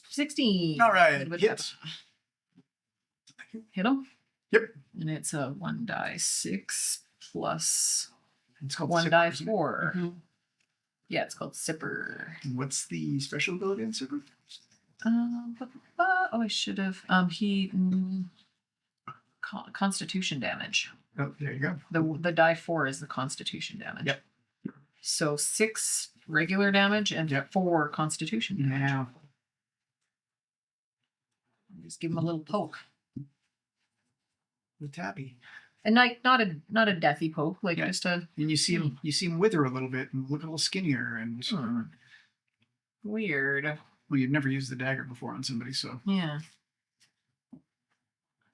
16. All right, With hits. pepper. Hit him. Yep. And it's a 1 die 6 plus It's called One Sipper, die isn't it? 4. Mhm. Yeah, it's called Sipper. What's the special ability in Sipper? Oh, I should have. Constitution damage. Oh, there you go. The die 4 is the Constitution damage. Yep. So 6 regular damage and Yep. 4 Constitution damage. Now, Just give him a little poke, the tabby. and like not a deathy poke, like Yeah. just a And you see him wither a little bit and look a little skinnier. And weird. well, you've never used the dagger before on somebody, so Yeah.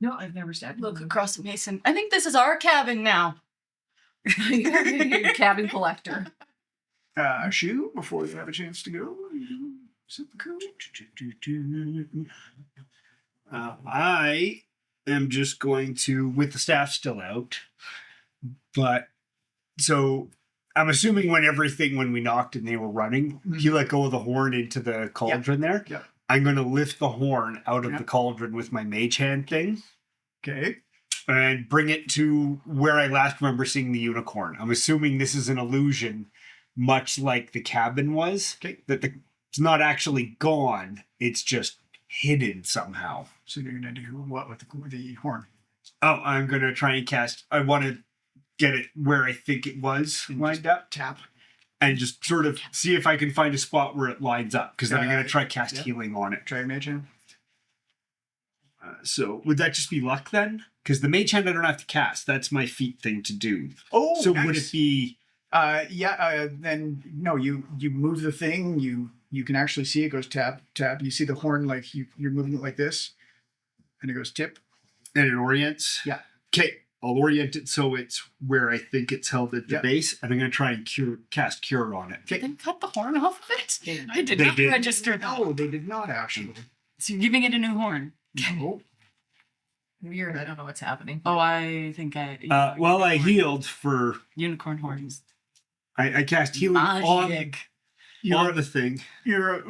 No, I've never stabbed. Look him. across the Mason. I think this is our cabin now. You're a cabin collector. shoe before you have a chance to go. I am just going to, with the staff still out, but so I'm assuming when we knocked and they were running, he let go of the horn into the cauldron there. Yep. I'm going to lift the horn out of Yep. the cauldron with my mage hand thing Okay. and bring it to where I last remember seeing the unicorn. I'm assuming this is an illusion, much like the cabin was. Okay. It's not actually gone. It's just hidden somehow. So you're gonna do what with the horn? Oh, I'm going to try and cast. I want to get it where I think it was And lined just up Tap. and just sort of see if I can find a spot where it lines up, because then I'm going to try cast Yeah. healing on it. Try your mage hand. So would that just be luck then? Because the mage hand I don't have to cast. That's my feat thing to do. Oh, So nice. would it be? Then no. You move the thing. You can actually see it goes tap tap. You see the horn like you're moving it like this, and it goes tip. And it orients? Yeah. Okay. I'll orient it so it's where I think it's held at the Yeah. base, and I'm going to try and cast cure on it. Okay. Then cut the horn off of it. Yeah. I did They not did. register that. No, they did not actually. So you're giving it a new horn. No. Weird. I don't know what's happening. Oh, I think I. Well, I healed for. Unicorn horns. I cast healing on Magic. the thing. You're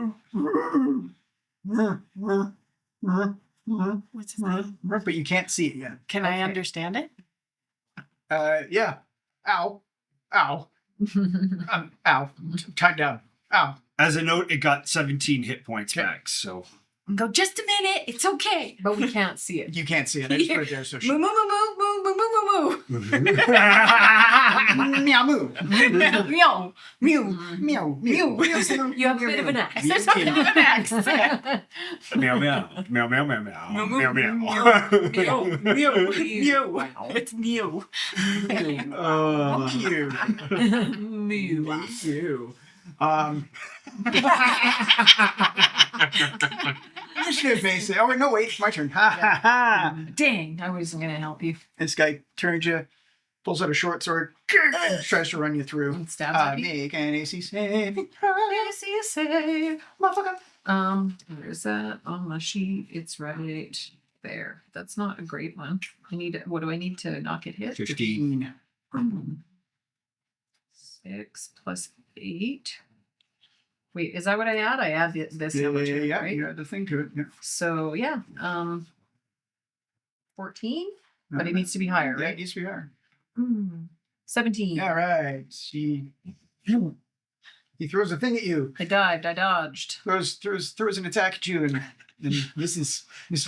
What's his name? but you can't see it yet. Can I Okay. understand it? Yeah. Ow. Ow. Ow. Tied down. Ow. As a note, it got 17 hit points Okay. back. So And go, just a minute. It's okay. But we can't see it. You can't see it. I just put it there so Moo, moo, moo, moo, moo, moo, moo, moo, Meow moo. moo. Meow. Mew. Meow. Mew. You have a bit of an accent. There's something of an accent. meow meow meow meow meow meow Meow, meow meow, meow. Mew. Mew. It's Mew. You. Mew. You. Initiative basic. Oh, wait, no, wait. My turn. Ha ha ha. Dang, I wasn't gonna help you. This guy turns you, pulls out a short sword, and tries to run you through. And stabs at me. Make an AC save. Yes, yes, save. Motherfucker. Where's that on the sheet? It's right there. That's not a great one. What do I need to not get hit? 15. 6 plus 8. Wait, is that what I add? I add this number to it, Yeah, right? you had the thing to it. Yeah. So yeah, 14, but it needs to be higher, Yeah, it right? needs to be higher. 17. All right. He throws a thing at you. I dived. I dodged. Throws an attack at you, and this is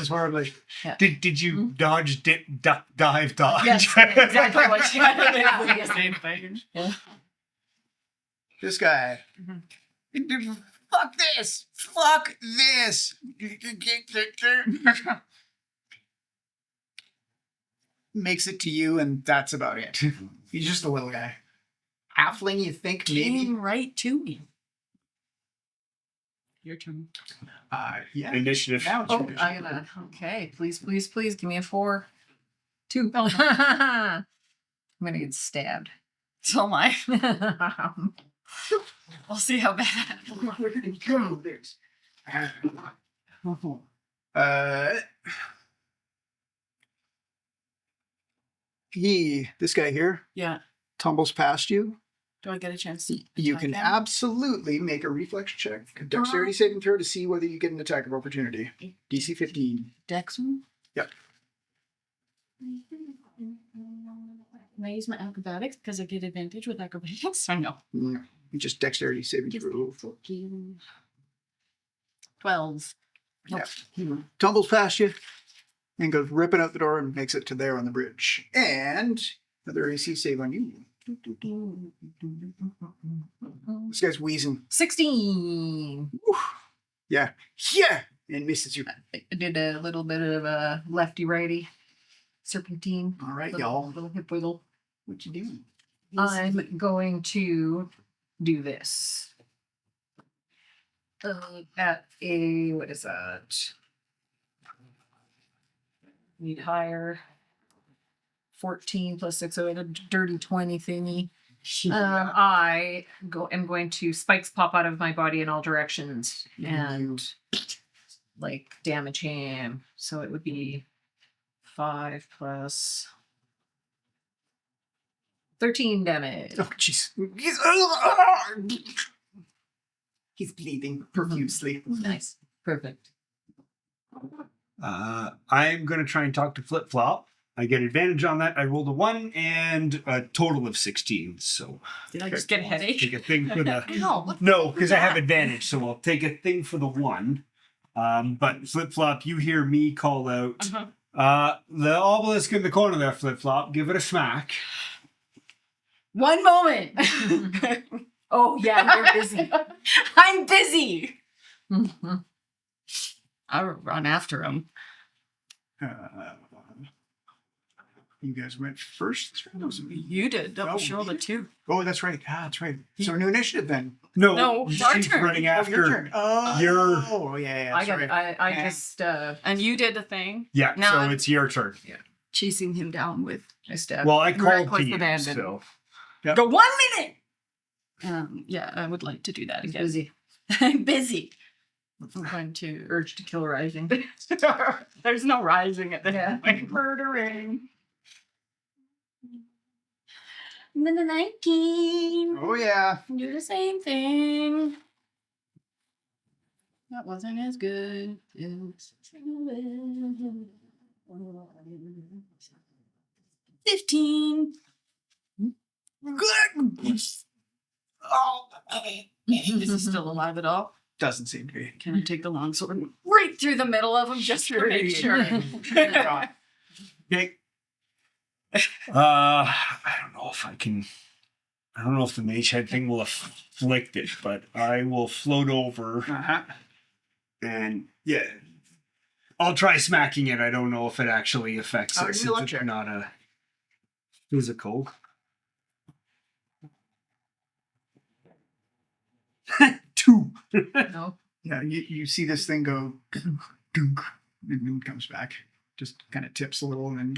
horribly. Did you dodge, dip, duck, dive, dodge? Yes, exactly what she Yeah. This guy. Fuck this! Fuck this! Makes it to you, and that's about it. He's just a little guy. Halfling, you think maybe? Came right to me. Your turn. Yeah. Initiative. Now it's Oh, your turn. I'm gonna. Okay, please, please, please, give me a 4. 2. I'm gonna get stabbed. So am I. We'll see how bad. This guy here Yeah. tumbles past you. Do I get a chance to You attack can him? absolutely make a reflex check, a dexterity saving throw to see whether you get an attack of opportunity. DC 15. Dex one? Yep. Can I use my acrobatics because I get advantage with acrobatics? Or no? No, just dexterity saving Just throw. 12. Yeah. Tumbles past you and goes ripping out the door and makes it to there on the bridge. And another AC save on you. This guy's wheezing. 16. Yeah. Yeah. And misses you. I did a little bit of a lefty righty serpentine. All right, Little- y'all. Little hip wiggle. What you doing? I'm going to do this. At a, what is that? Need higher. 14 plus 6, so a dirty 20 thingy. I am going to, spikes pop out of my body in all directions and like damage him. So it would be 5 plus 13 damage. Oh, jeez. He's bleeding profusely. Nice. Perfect. I'm going to try and talk to Flip Flop. I get advantage on that. I rolled a 1 and a total of 16. So Did I just get a headache? take a thing for the No. no, because I have advantage. So I'll take a thing for the 1. But Flip Flop, you hear me call out. The obelisk in the corner there, Flip Flop. Give it a smack. One moment. Oh, yeah, you're busy. I'm busy. Mhm. I'll run after him. You guys went first. You did. Double No, shoulder too. Oh, that's right. That's right. So new initiative then. No, it's our she's turn. running Oh, after. your turn. Oh, Your- Oh, yeah. I got. sorry. I Yeah. just. And you did the thing. Yeah, Now so I'm- it's your turn. Chasing him down with. I stabbed. Well, I called reckless to you, abandon. so. Go 1 minute. Yeah, I would like to do that He's again. busy. I'm busy. I'm going to. Urge to kill rising. There's no rising at the Yeah. point. Murdering. And then the 19. Oh, yeah. Do the same thing. That wasn't as good. 15. Good. Oh. Is he still alive at all? Doesn't seem to be. Can I take the longsword right through the middle of him just to make sure? Okay. I don't know if I can. I don't know if the mage head thing will afflict it, but I will float over Uh-huh. and yeah, I'll try smacking it. I don't know if it actually affects Oh, it give me a since luck it's check. not a physical. 2. No. Yeah, you see this thing go dunk, and then it comes back. Just kind of tips a little and then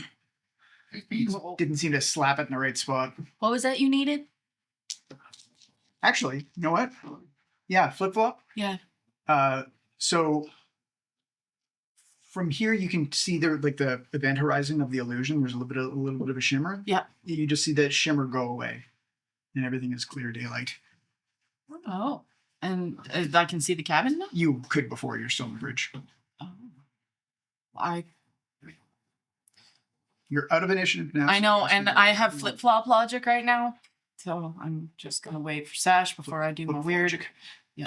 didn't seem to slap it in the right spot. What was that you needed? Actually, you know what? Yeah, flip flop. Yeah. So from here you can see there like the event horizon of the illusion. There's a little bit of a shimmer. Yeah. You just see that shimmer go away, and everything is clear daylight. Oh. And I can see the cabin now? You could before you're still on the bridge. Oh. You're out of initiative now. I know, and I have flip flop logic right now. So I'm just gonna wait for Sash before I do my weird.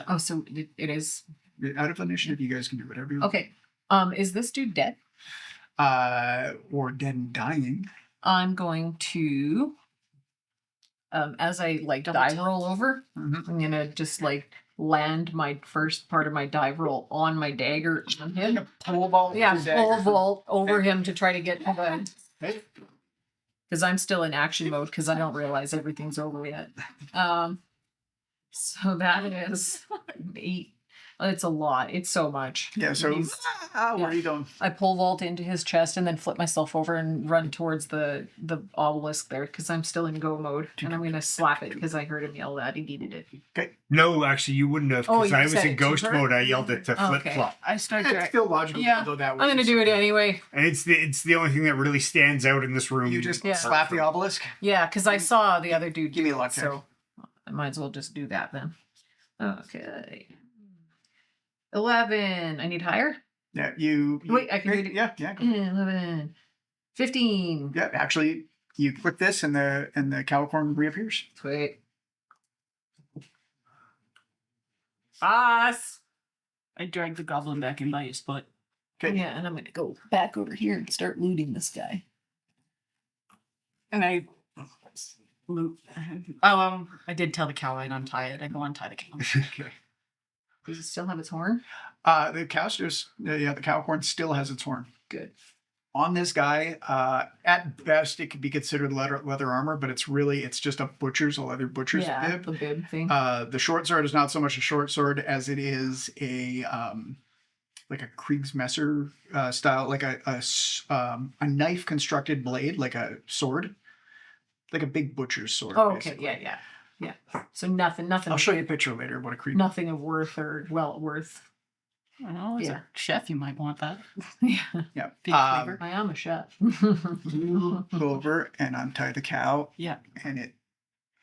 Oh, so it is. You're out of initiative. You guys can do whatever you want. Okay. Is this dude dead? Or dead and dying. I'm going to. As I like dive roll over, Mhm. I'm gonna just like land my first part of my dive roll on my dagger on him. Pole vault. Yeah, your full dagger. vault over him to try to get to the. Okay. Because I'm still in action mode because I don't realize everything's over yet. So that is 8. It's a lot. It's so much. Yeah. So He's- where are you going? I pole vault into his chest and then flip myself over and run towards the obelisk there because I'm still in go mode and I'm gonna slap it because I heard him yell that he needed it. No, actually, you wouldn't have Oh, because you I was said in it to ghost her? mode. I yelled it to Okay. Flip Flop, I start It's still logical Yeah. to go that way. I'm gonna do it anyway. and it's the only thing that really stands out in this room. You just Yeah. slap the obelisk. Yeah, because I saw the other dude. Give me do a luck it, check. so I might as well just do that then. Okay. 11. I need higher. Yeah. You. Wait, I can do it. Yeah. Yeah. Go. 11. 15. Yeah, actually, you click this and the calicorn reappears. Sweet. Boss. I dragged the goblin back in by his foot. Okay. Yeah, and I'm going to go back over here and start looting this guy. And I loot. I did tell the cow I'd untie it. I go untie the cow. Okay. Does it still have its horn? The the calicorn still has its horn. Good. On this guy, at best, it could be considered leather armor, but it's just a leather butcher's bib. The bib thing. The short sword is not so much a short sword as it is a like a Kriegsmesser style, like a knife constructed blade, like a sword, like a big butcher's sword. Oh, okay. basically. Yeah. So nothing. I'll show you a picture later of what a Krieg. Nothing of worth or worth. I don't know, as a chef, you might want that. Yeah. Yeah. Big flavor. I am a chef. You go over and untie the cow. Yeah. And it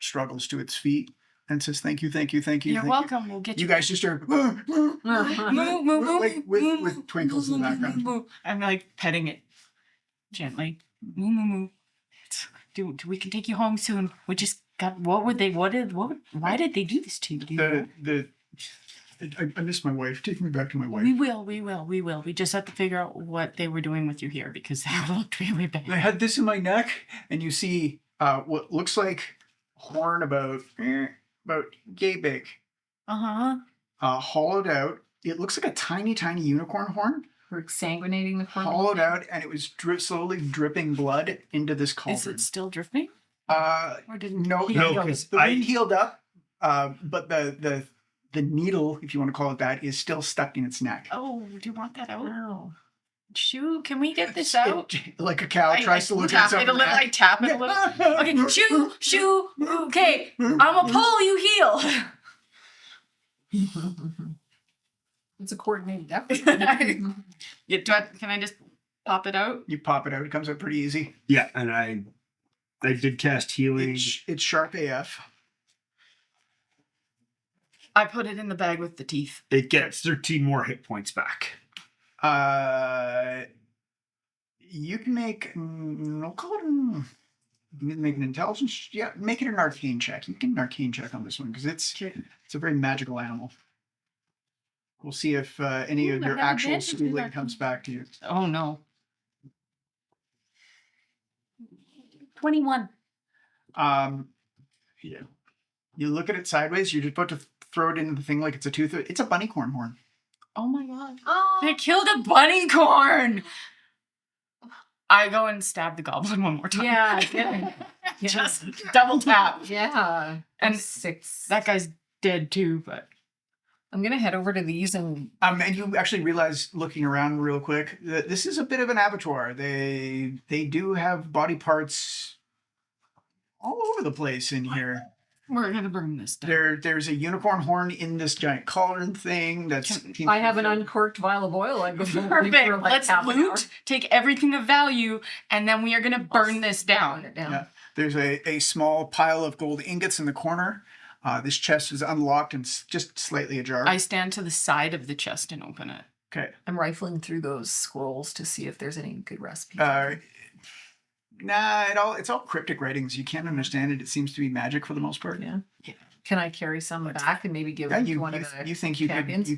struggles to its feet and says, "Thank you, thank you, thank you." You're thank welcome. We'll get You you. guys just are like with twinkles in the background. I'm like petting it gently. Moo moo moo. We can take you home soon. We just got. Why did they do this to you? Do you know? I miss my wife. Take me back to my wife. We will. We just have to figure out what they were doing with you here because that looked really bad. I had this in my neck, and you see what looks like horn about yay big, hollowed out. It looks like a tiny unicorn horn, We're exsanguinating the corn. hollowed out, and it was slowly dripping blood into this Is cauldron. it still drifting? Or didn't no, he no, heal? because the wound healed up, but the needle, if you want to call it that, is still stuck in its neck. Oh, do you want that out? Wow. Shoo, can we get this out? Like a cow tries to look at tap it a something. little. I tap it a little. Okay, shoo. Okay, I'm gonna pull. You heal. It's a coordinated effort. Can I just pop it out? You pop it out. It comes out pretty easy. Yeah, and I did cast healing. It's sharp AF. I put it in the bag with the teeth. It gets 13 more hit points back. You can make. No, call it. You can make an intelligence. Yeah, make it an arcane check. You can get an arcane check on this one because it's a very magical animal. We'll see if any of I your have actual advantage in schooling arcane. comes back to you. Oh no. 21. Yeah. You look at it sideways. You're just about to throw it into the thing like it's a tooth. It's a bunny corn horn. Oh my god. Oh. They killed a bunny corn. I go and stab the goblin one more time. Yeah, yeah. Just double tap. Yeah. And 6. that guy's dead too, but I'm gonna head over to these and And you actually realize, looking around real quick, that this is a bit of an abattoir. They do have body parts all over the place in here. we're gonna burn this down. There's a unicorn horn in this giant cauldron thing. I have an uncorked vial of oil. I've been holding Perfect. for like Let's half an hour. loot, take everything of value, and then we are gonna burn this down. Yeah. There's a small pile of gold ingots in the corner. This chest is unlocked and just slightly ajar. I stand to the side of the chest and open it. Okay. I'm rifling through those scrolls to see if there's any good recipes. Nah, it's all cryptic writings. You can't understand it. It seems to be magic for the most part. Yeah. Can I carry some back and maybe give Yeah, them to you one of the think you champions?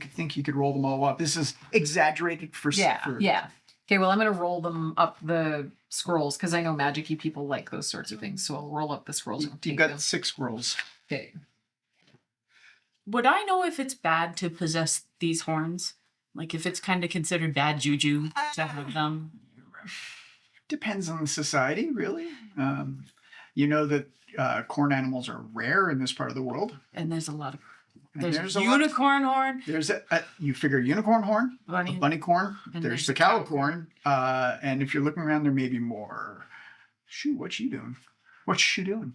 could roll them all up. This is exaggerated for Yeah. for- Yeah. Okay, well, I'm going to roll them up the scrolls because I know magic-y people like those sorts of things. So I'll roll up the scrolls. And You've take got them. 6 scrolls. Okay. Would I know if it's bad to possess these horns? Like if it's kind of considered bad juju to have them? Depends on the society, really. You know that corn animals are rare in this part of the world. And there's a lot of. And There's a a lot- unicorn horn. There's you figure unicorn horn, a bunny corn. And There's there's the the cow calicorn. And if you're looking around, there may be more. Shoot, what's she doing? What's she doing?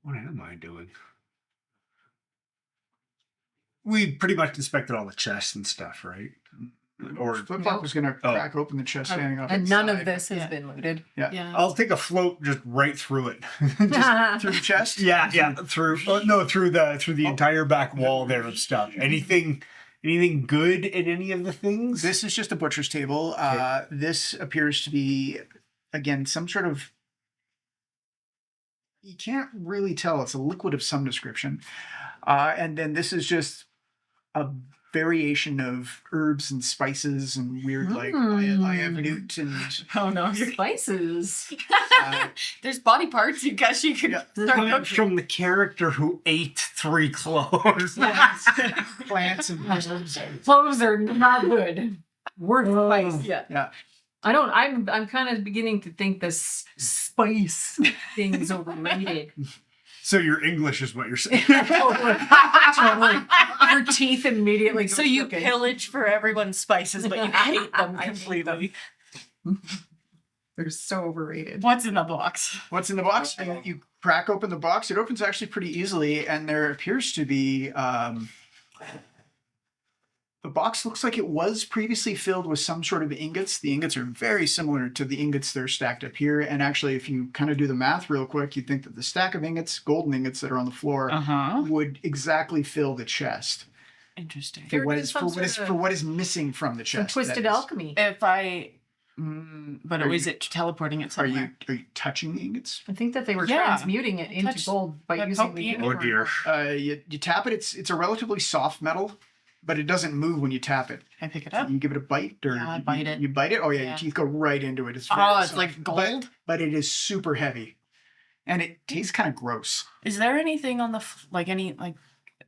What am I doing? We pretty much inspected all the chests and stuff, right? Or Flip Flop was going to crack open the chest standing up. And its none side. of this has Yeah. been looted. Yeah. I'll take a float just right through it. Through the chest? Yeah, through through the entire back wall there of stuff. Anything Anything good in any of the things? This is just a butcher's table. Okay. This appears to be, again, some sort of. You can't really tell. It's a liquid of some description. And then this is just a variation of herbs and spices and weird, like, I have newt and. Oh no, Spices. there's body parts. You guess you could start Coming cooking. from the character who ate 3 cloves. Plants and herbs. Cloves are not good. Worth spice. Yeah. Yeah. I'm kind of beginning to think this spice thing is overrated. So your English is what you're saying. Totally. Your teeth immediately go So you crooked. pillage for everyone's spices, but you hate them completely. They're so overrated. What's in the box? What's in the box? And you crack open the box. It opens actually pretty easily, and there appears to be. The box looks like it was previously filled with some sort of ingots. The ingots are very similar to the ingots that are stacked up here. And actually, if you kind of do the math real quick, you'd think that the stack of ingots, golden ingots that are on the floor, would exactly fill the chest. Interesting. For what is missing from the Some chest. twisted that is. alchemy. If I, but Are is you- it teleporting it Are somewhere? you touching the ingots? I think that they were Yeah. transmuting it into Touch- gold by yeah, using poke the the unicorn. Oh dear. horn. You tap it. It's a relatively soft metal, but it doesn't move when you tap it. Can I pick it up? You give it a bite, or Yeah, I you- bite it. You bite it. Oh yeah, Yeah. your teeth go right into it. It's very Oh, it's soft. like gold? but it is super heavy, and it tastes kind of gross. Is there anything on the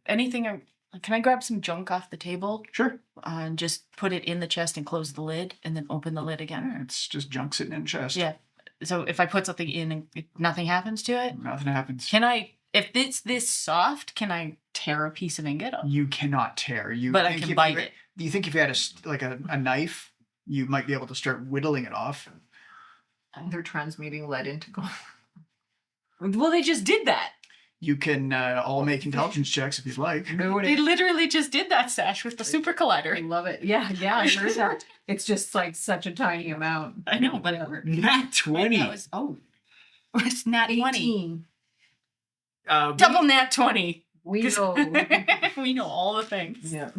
anything? Can I grab some junk off the table Sure, and just put it in the chest and close the lid and then open the lid again? yeah, it's just junk sitting in the chest. Yeah. So if I put something in and nothing happens to it, Nothing happens. can I? If it's this soft, can I tear a piece of ingot off? You cannot tear. But I can bite it. Do you think if you had a knife, you might be able to start whittling it off? They're transmuting lead into gold. Well, they just did that. You can all make intelligence checks if you'd like. No, They literally just did that, Sash, with the super I collider. love it. Yeah, I heard that. It's just like such a tiny amount. I know, but it worked. Nat 20. That was, it's nat 20. 18. Double nat 20. We know. We know all the things. Yeah.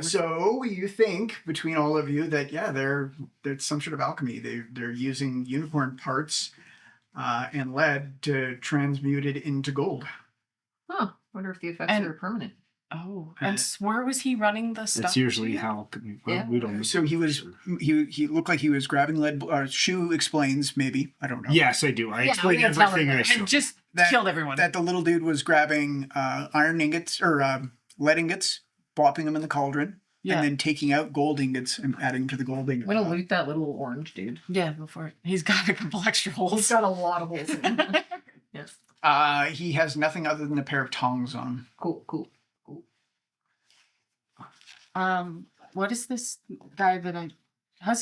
So you think between all of you that there's some sort of alchemy. They're using unicorn parts and lead to transmute it into gold. Huh. Wonder if the effects And- are permanent. Oh, and where was he running the stuff? That's usually how. Yeah. We don't. So he looked like he was grabbing lead. Shu explains, maybe, I don't know. Yes, I do. I Yeah, explain I'm gonna tell everything her I that. saw. And just That- killed everyone. That the little dude was grabbing iron ingots or lead ingots, plopping them in the cauldron, Yeah. and then taking out gold ingots and adding to the gold ingot. I'm gonna loot that little orange dude. Yeah, before he's got a couple extra He's holes. got a lot of holes in him. Yes. He has nothing other than a pair of tongs on. Cool. What is this guy that I?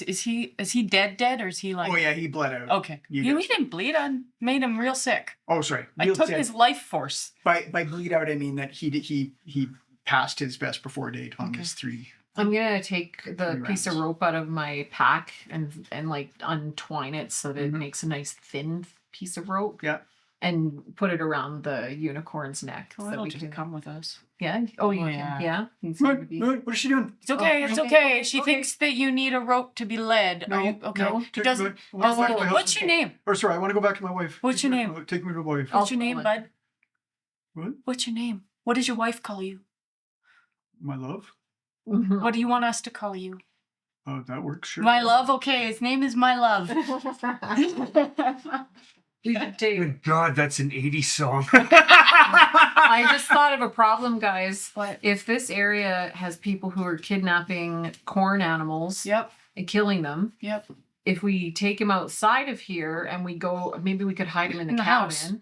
Is he dead or is he like? Oh yeah, he bled out. Okay. You You guys- didn't bleed. I made him real sick. Oh, sorry. I Real took dead. his life force. By bleed out, I mean that he passed his best before date on Okay. his 3. I'm gonna take the 3 piece of rounds. rope out of my pack and like untwine it so that it Mhm. makes a nice thin piece of rope. Yeah. And put it around the unicorn's neck. Oh, so it'll we just can come with us. Yeah. Oh, you Yeah. can. Yeah. He's What? gonna be- What is she doing? It's okay. Oh, It's okay, okay. okay, She okay. thinks that you need a rope to be led. No, Are you okay? no. He doesn't. What's your name? Or sorry, I want to go back to my wife. What's Take your me- name? Take me to my wife. I'll What's your name, call it. bud? What? What's your name? What does your wife call you? My love? Mhm. What do you want us to call you? Oh, that works. Sure. My love. Okay, his name is my love. We should take- Good God, that's an 80s song. I just thought of a problem, guys. What? If this area has people who are kidnapping corn animals Yep. and killing them, Yep. if we take him outside of here and we go, maybe we could hide him in In the the cabin. house.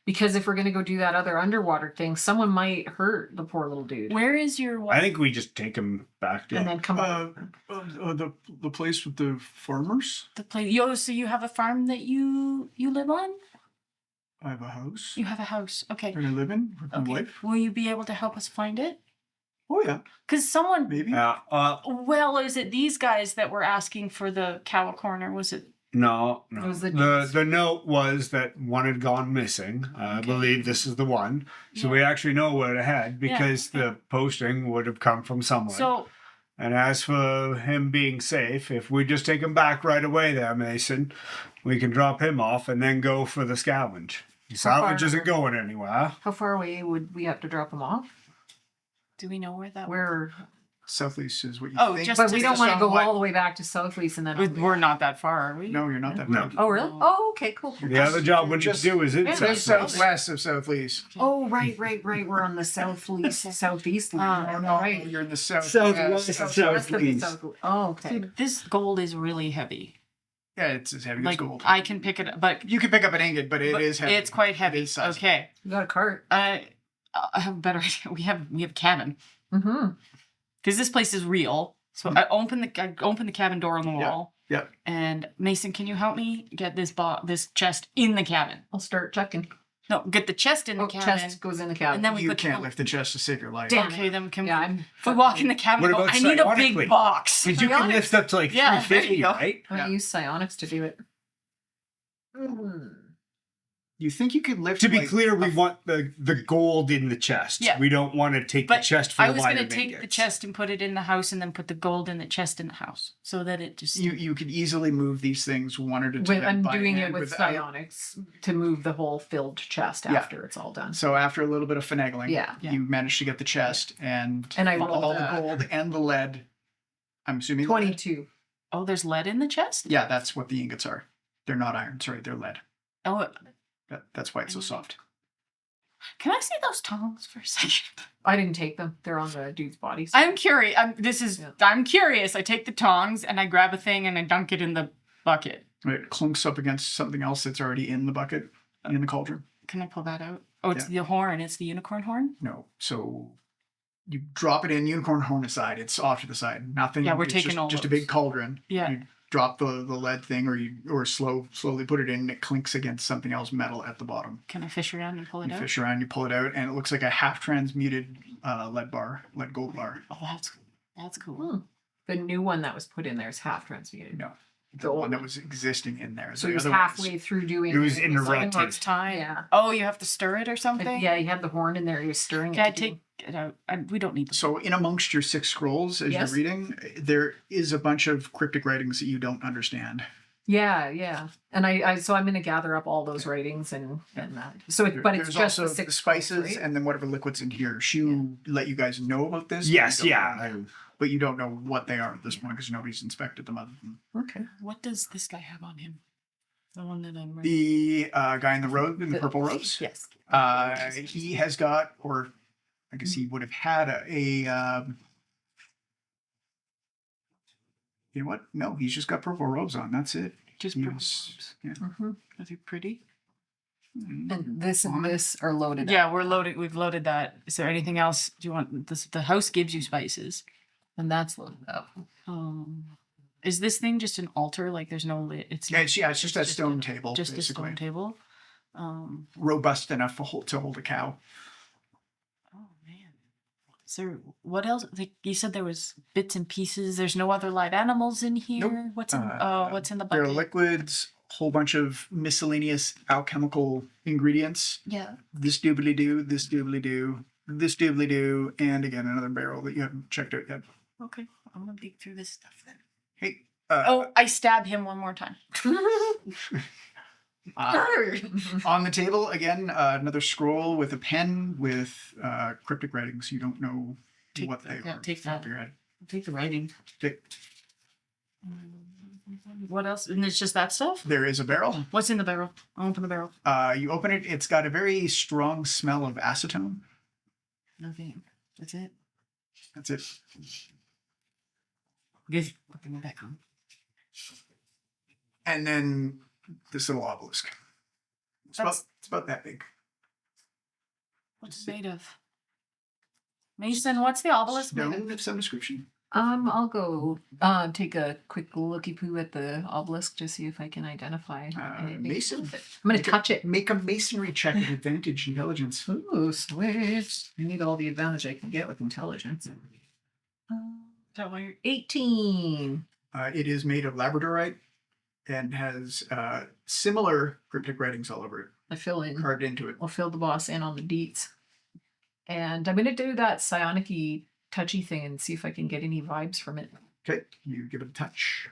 Because if we're gonna go do that other underwater thing, someone might hurt the poor little dude. Where is your wife? I think we just take him back to. And then come up. The place with the farmers. The place. Yo, so you have a farm that you live on? I have a house You have a house. Okay. that I live in with my Okay. wife. Will you be able to help us find it? Oh yeah, Because someone. maybe. Yeah. Well, is it these guys that were asking for the cow corner? Was it No, It was the the note was that one had gone missing. I believe this is the one. So we actually know where to head because the posting would have come from someone. So And as for him being safe, if we just take him back right away there, Mason, we can drop him off and then go for the scavenge. The salvage far- isn't going anywhere. How far away would we have to drop them off? do we know where that? Where? Southeast is what you Oh, think. just But we don't want to go somewhat- all the way back to Southlease and then. We're not that far, are we? No, you're not that No. far. Oh really? Oh, okay, cool. The other job we need to do is in Yeah, Just Southwest. southwest of Southleast. Oh, right. We're on the southeast. Oh no, you're in the south. Southwest of Southleast. Oh, okay. Dude, this gold is really heavy. Yeah, it's as heavy as Like gold. I can pick it up, but You can pick up an ingot, but it is heavy. it's quite heavy. It is sizable. Okay. You got a cart. I have a better idea. We have a cabin Mm-hmm. because this place is real. So I open the cabin door on the wall. Yeah. And Mason, can you help me get this chest in the cabin? I'll start checking. No, get the chest in the Oh, cabin. chest goes in the cabin. And then we You put can't lift the chest to save your life. Damn. Okay, then can Yeah, we? I'm. If we walk in the cabin, What and go, about I need a psionically? big box. Because you can Psionics. lift up to like Yeah, there 350, you go. right? I'm gonna use psionics to do it. You think you could lift? To be like, clear, we want the gold in the chest. Yeah. We don't want to take But the chest for I the was lighter going to take the ingots. chest and put it in the house, and then put the gold in the chest in the house, so that it just. You could easily move these things one at a time. I'm by doing it hand with without- psionics to move the whole filled chest Yeah. after it's all done. So after a little bit of finagling, Yeah. Yeah. you managed to get the chest and And I all rolled the gold and the lead. I'm assuming lead? 22. Oh, there's lead in the chest. Yeah, that's what the ingots are. They're not iron. Sorry, they're lead. Oh, That's why it's so soft. can I see those tongs for a second? I didn't take them. They're on the dude's bodies. I'm curious. Yeah. I'm curious. I take the tongs and I grab a thing and I dunk it in the bucket. It clunks up against something else that's already in the bucket in the cauldron. Can I pull that out? Oh, it's the horn. It's the unicorn horn. No, so you drop it in, unicorn horn aside. It's off to the side. Nothing. Yeah, we're it's taking just, all just a those. big cauldron. Yeah. You drop the lead thing, or slowly put it in, and it clinks against something else metal at the bottom. Can I fish around and pull it You out? fish around, you pull it out, and it looks like a half transmuted lead gold bar. Oh, that's cool. Hmm. The new one that was put in there is half transmuted. No, The the old one that one. was existing in there. So The he was other ones- halfway through doing It was the interrupted. second Takes time. Yeah. Oh, you have to stir it or one. something. Yeah, he had the horn in there. He was stirring Yeah, it. to do- take it out. We don't need. So in amongst your 6 scrolls, as Yes. you're reading, there is a bunch of cryptic writings that you don't understand. Yeah. And so I'm going to gather up all those writings and that. So, but it's There's just also the 6 spices scrolls, right? and then whatever liquids in here. Shu let you guys know about this. but Yes, you don't yeah. know- But you don't know what they are at this point because nobody's inspected them other than Okay. What does this guy have on him? The one that I'm. the guy in the robe in the purple robes. Yes. He has got, or I guess he would have had you know what? No, he's just got purple robes on. That's it. Just He purple was- robes. Yeah. Mm-hmm. Are they pretty? And this and this are loaded Yeah, up. we're loaded. We've loaded that. Is there anything else? Do you want this? The house gives you spices. And that's loaded up. Is this thing just an altar? Like there's no lid? It's Yeah, not, it's just a stone table, Just basically. a stone table. Robust enough to hold a cow. Oh man. So what else? Like you said, there was bits and pieces. There's no other live animals in here. Nope. What's in? What's in the There are bucket? liquids, whole bunch of miscellaneous alchemical ingredients. Yeah. This doobly doo, this doobly doo, this doobly doo, and again another barrel that you haven't checked out yet. Okay. I'm gonna dig through this stuff then. Hey, Oh, I stab him one more time. on the table again, another scroll with a pen with cryptic writings. You don't know what they are. take off the top that. of your head. Take the writing. Take- What else? And it's just that stuff? There is a barrel. What's in the barrel? I'll open the barrel. You open it. It's got a very strong smell of acetone. Nothing. That's it. That's it. Good. Putting it back on. And then this little obelisk. It's about that big. What's it made of? Mason, what's the obelisk made Stone of? of some description. I'll go take a quick looky poo at the obelisk to see if I can identify anything. Mason? I'm gonna touch it. Make a masonry check with advantage intelligence. Ooh, switch. I need all the advantage I can get with intelligence. Is that why you're 18. It is made of labradorite. and has similar cryptic writings all over it, I fill in. carved into it. I'll fill the boss in on the deets. And I'm gonna do that psionic-y touchy thing and see if I can get any vibes from it. Okay, you give it a touch.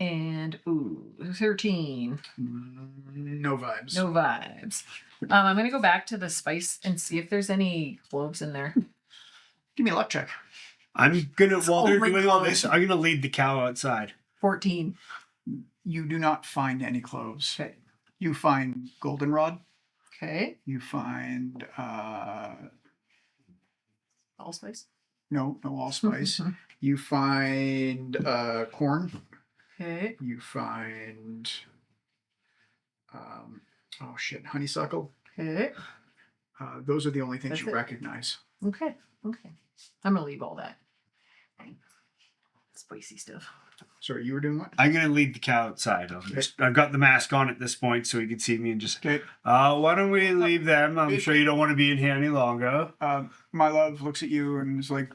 And 13. No vibes. No vibes. I'm gonna go back to the spice and see if there's any cloves in there. Give me a luck check. I'm gonna while they're only doing all cloves. this, I'm gonna lead the cow outside. 14. You do not find any cloves. Okay. You find goldenrod. Okay. You find Allspice. no allspice. You find corn. Okay. You find honeysuckle. Okay. Those are the only things That's you it. recognize. Okay. Okay. I'm gonna leave all that. Spicy stuff. Sorry, you were doing what? I'm gonna lead the cow outside. I've got the mask on at this point, so he can see me and just. Okay. Why don't we leave them? I'm sure you don't want to be in here any longer. My love looks at you and is like,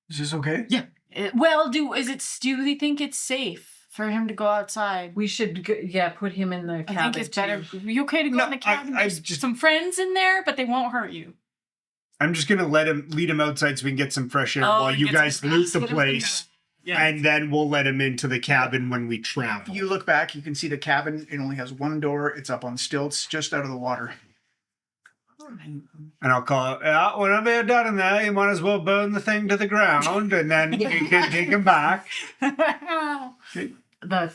"Is this okay?" Yeah. Do you think it's safe for him to go outside? We should put him in the cabin. I think it's better. Are you okay to go No, in the cabin? I There's just- some friends in there, but they won't hurt you. I'm just gonna lead him outside so we can get some fresh air Oh, while you get guys some- loot the get him place, Yeah. and then we'll let him into the cabin when we travel. You look back, you can see the cabin. It only has one door. It's up on stilts, just out of the water. And I'll call it, whenever you're done in there, you might as well burn the thing to the ground, and then you can take him back. The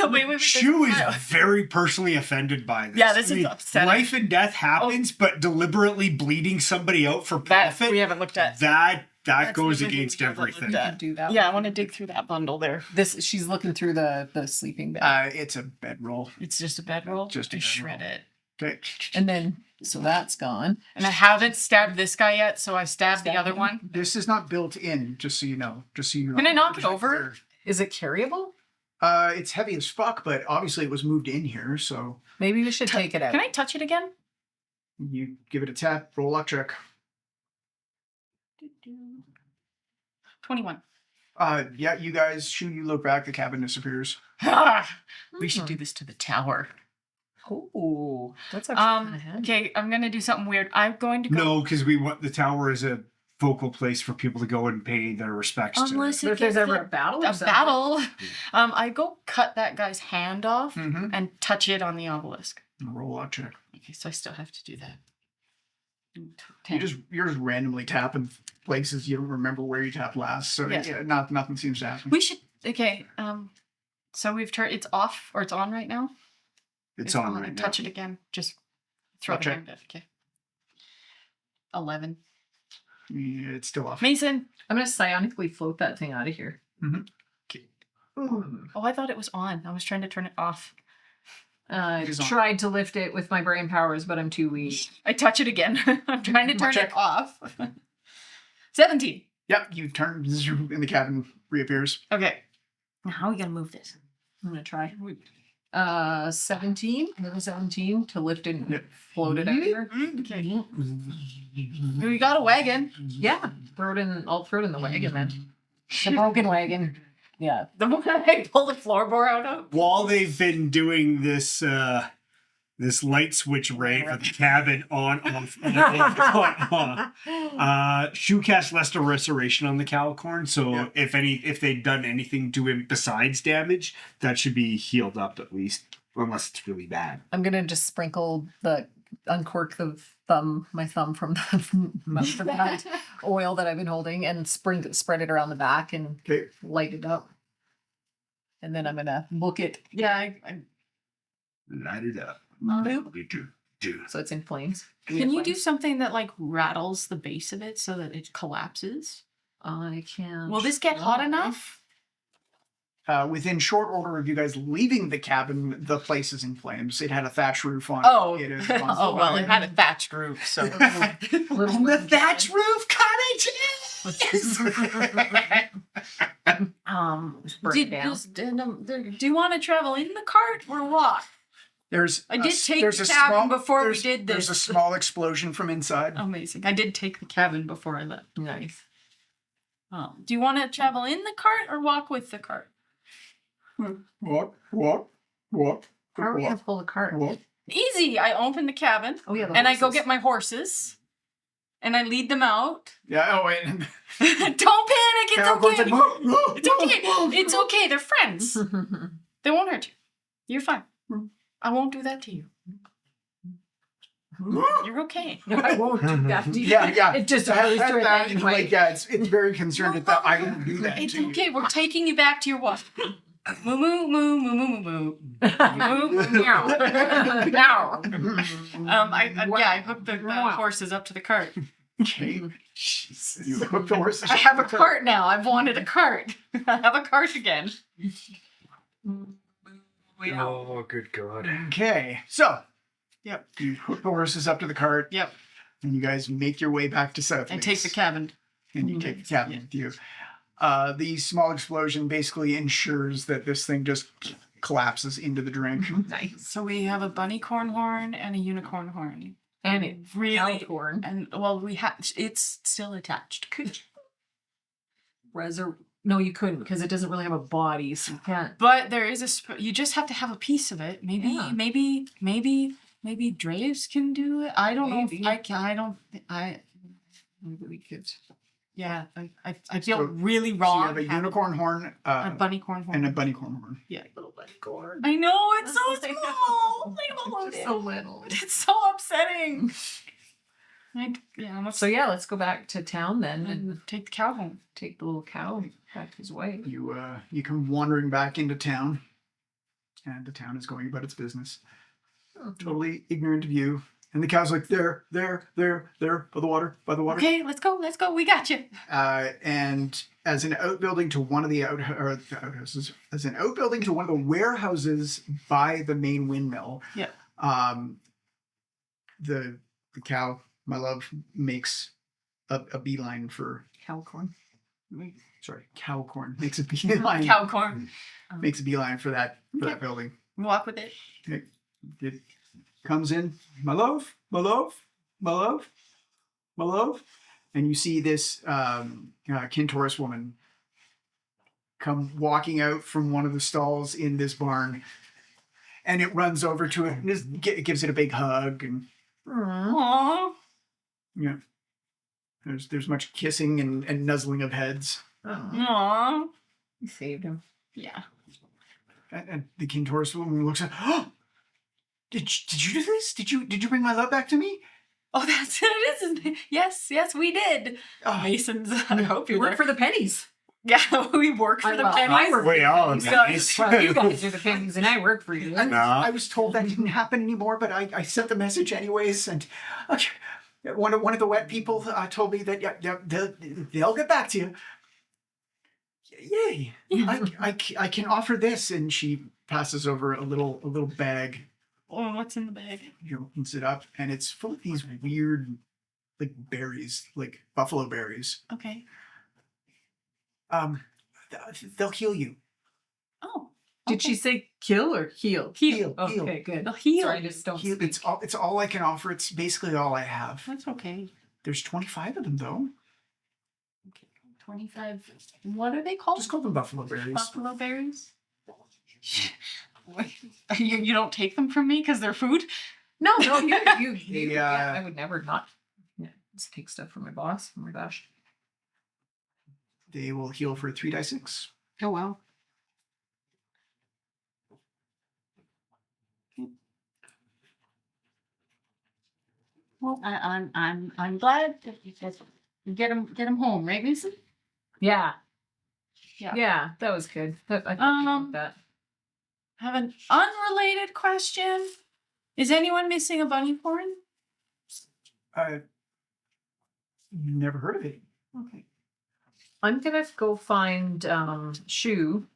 wait. Shu is very personally offended by this. Yeah, this is upsetting. Life and death happens, but deliberately bleeding somebody out for That profit, we haven't looked at. that That's goes the only thing against we haven't looked everything. at. do that. Yeah, I want to dig through that bundle there. She's looking through the sleeping bag. It's a bedroll. It's just a bedroll. Just a I bedroll. shred it. Okay. And then so that's gone. And I haven't stabbed this guy yet, so I stabbed the Stab other him? one. This is not built in, just so you know. Can I knock it over? Is it carryable? It's heavy as fuck, but obviously it was moved in here, so Maybe we should take it out. Can I touch it again? you give it a tap, roll luck check. 21. Yeah, you guys, you look back, the cabin disappears. We should do this to the tower. Oh, that's actually kind of handy. Okay, I'm gonna do something weird. I'm going to go. No, because we want the tower as a focal place for people to go and pay their respects to. Unless But it if there's gets ever a battle, or a something- battle, I go cut that guy's hand off Mm-hmm. and touch it on the obelisk. Roll luck check. Okay, so I still have to do that. You're just randomly tapping places you don't remember where you tapped last, so Yeah. nothing seems to happen. We should. Okay. So we've turned. It's off or it's on right now. It's on right now. Touch it again. Just throw Okay. it in. Okay. 11. Yeah, it's still off. Mason. I'm gonna psionically float that thing out of here. Oh, I thought it was on. I was trying to turn it off. I It is on. tried to lift it with my brain powers, but I'm too weak. I touch it again. I'm trying to turn Check. it off. 17. Yep, you turn, and the cabin reappears. Okay. Now how are we gonna move this? I'm gonna try. 17. Another 17 to lift it and Yep. float it out of here. Okay. We got a wagon. Yeah, I'll throw it in the wagon then. The broken wagon. Yeah. The one I pulled the floorboard out of. While they've been doing this this light switch ray for the cabin on, Shu cast Lesser Restoration on the Calicorn, so Yeah. if they'd done anything to him besides damage, that should be healed up at least, unless it's really bad. I'm gonna just sprinkle uncork my thumb from the mouth of that oil that I've been holding and spread it around the back and Okay. light it up. And then I'm gonna book it. Yeah, Light it up. Boop. Do. So it's in flames. Can you do something that like rattles the base of it so that it collapses? I can. Will this get hot try. enough? Within short order of you guys leaving the cabin, the place is in flames. It had a thatch roof on Oh, it. It is on oh well, it fire. had a thatched roof, so Little The thatch roof cottages! Burn it down. do you want to travel in the cart or what? I did take the cabin before we did There's a this. small explosion from inside. Amazing. I did take the cabin before I left. Nice. Do you want to travel in the cart or walk with the cart? Walk, walk, walk. How are we gonna walk, pull the cart? walk. Easy. I open the cabin Oh yeah, the and I go horses. get my horses and I lead them out. Yeah. Oh wait. Don't panic. It's Cowboy's okay. like, "Whoa, whoa, It's whoa, okay. whoa, It's whoa." okay. They're friends. They won't hurt you. You're fine. I won't do that to you. You're okay. I won't do that to you. Yeah. It just That- always that- started that- anyway. like, yeah, it's very concerned that I won't do that. It's to you. okay. We're taking you back to your wife. Moo moo moo moo moo moo moo. Moo meow. Meow. I hooked the horses up to the cart. Okay. Jesus. You hooked the horses. I have a cart now. I've wanted a cart. I have a cart again. Oh, good God. Okay. So, yep. You hook the horses up to the cart. Yep. And you guys make your way back to South. And take the cabin. And you take the cabin with you. The small explosion basically ensures that this thing just collapses into the drink. Nice. So we have a bunny corn horn and a unicorn horn. And it Really? corn. And well, we have it's still attached. No, you couldn't because it doesn't really have a body, so you can't. But there is you just have to have a piece of it. Maybe, Yeah. maybe Draves can do it. I don't know. Maybe. If I can. I don't. Maybe we could. Yeah. I feel So- really So you wrong. have a having unicorn horn a bunny corn horn. and a bunny corn horn. Yeah. Little bunny corn. I know it's so I small. know. I love It's it. so little. It's so upsetting. So yeah, let's go back to town then and and take the cow home. take the little cow back his way. You come wandering back into town, and the town is going about its business, totally ignorant of you. And the cow's like, there, by the water. Okay, let's go. We got you. And as an outbuilding to one of the outhouses, as an outbuilding to one of the warehouses by the main windmill, Yeah. The cow, my love, makes a beeline for Cow corn. cow corn makes a beeline. Cow corn. Makes a beeline for that Okay. building. Walk with it. It comes in, my love, my love, my love, my love, and you see this Kintaurus woman come walking out from one of the stalls in this barn, and it runs over to it and it gives it a big hug, and Aww. yeah, there's much kissing and nuzzling of heads, Oh, Aww. you saved him. Yeah. and the Kintaurus woman looks at, oh, did you do this? Did you bring my love back to me? Oh, that's what it is, isn't it? Yes, we did. Oh, Masons. I hope You you're work there. for the pennies. Yeah, we work for the pennies. I work for We the all pennies. nice. Well, you guys are the pennies, and I work for you. I was told that didn't happen anymore, but I sent the message anyways. And one of the wet people told me that they'll get back to you. Yay! I can offer this, and she passes over a little bag. Oh, what's in the bag? He opens it up, and it's full of these weird like berries, like buffalo berries. Okay. They'll heal you. Oh. Did she say kill or heal? Heal? Okay, good. They'll heal. Sorry, I just don't Heal. speak. It's all I can offer. It's basically all I have. That's okay. There's 25 of them though. Okay. 25. What are they called? Just call them buffalo berries. Buffalo berries? What? You don't take them from me because they're food? No, you. Yeah. I would never not. Yeah, just take stuff from my boss. Oh my gosh. They will heal for 3d6. Oh, wow. Well, I'm glad that you get them home, right, Mason? Yeah. Yeah. Yeah, that was good. I think that. I have an unrelated question. Is anyone missing a bunny corn? Never heard of it. Okay. I'm gonna go find Shu.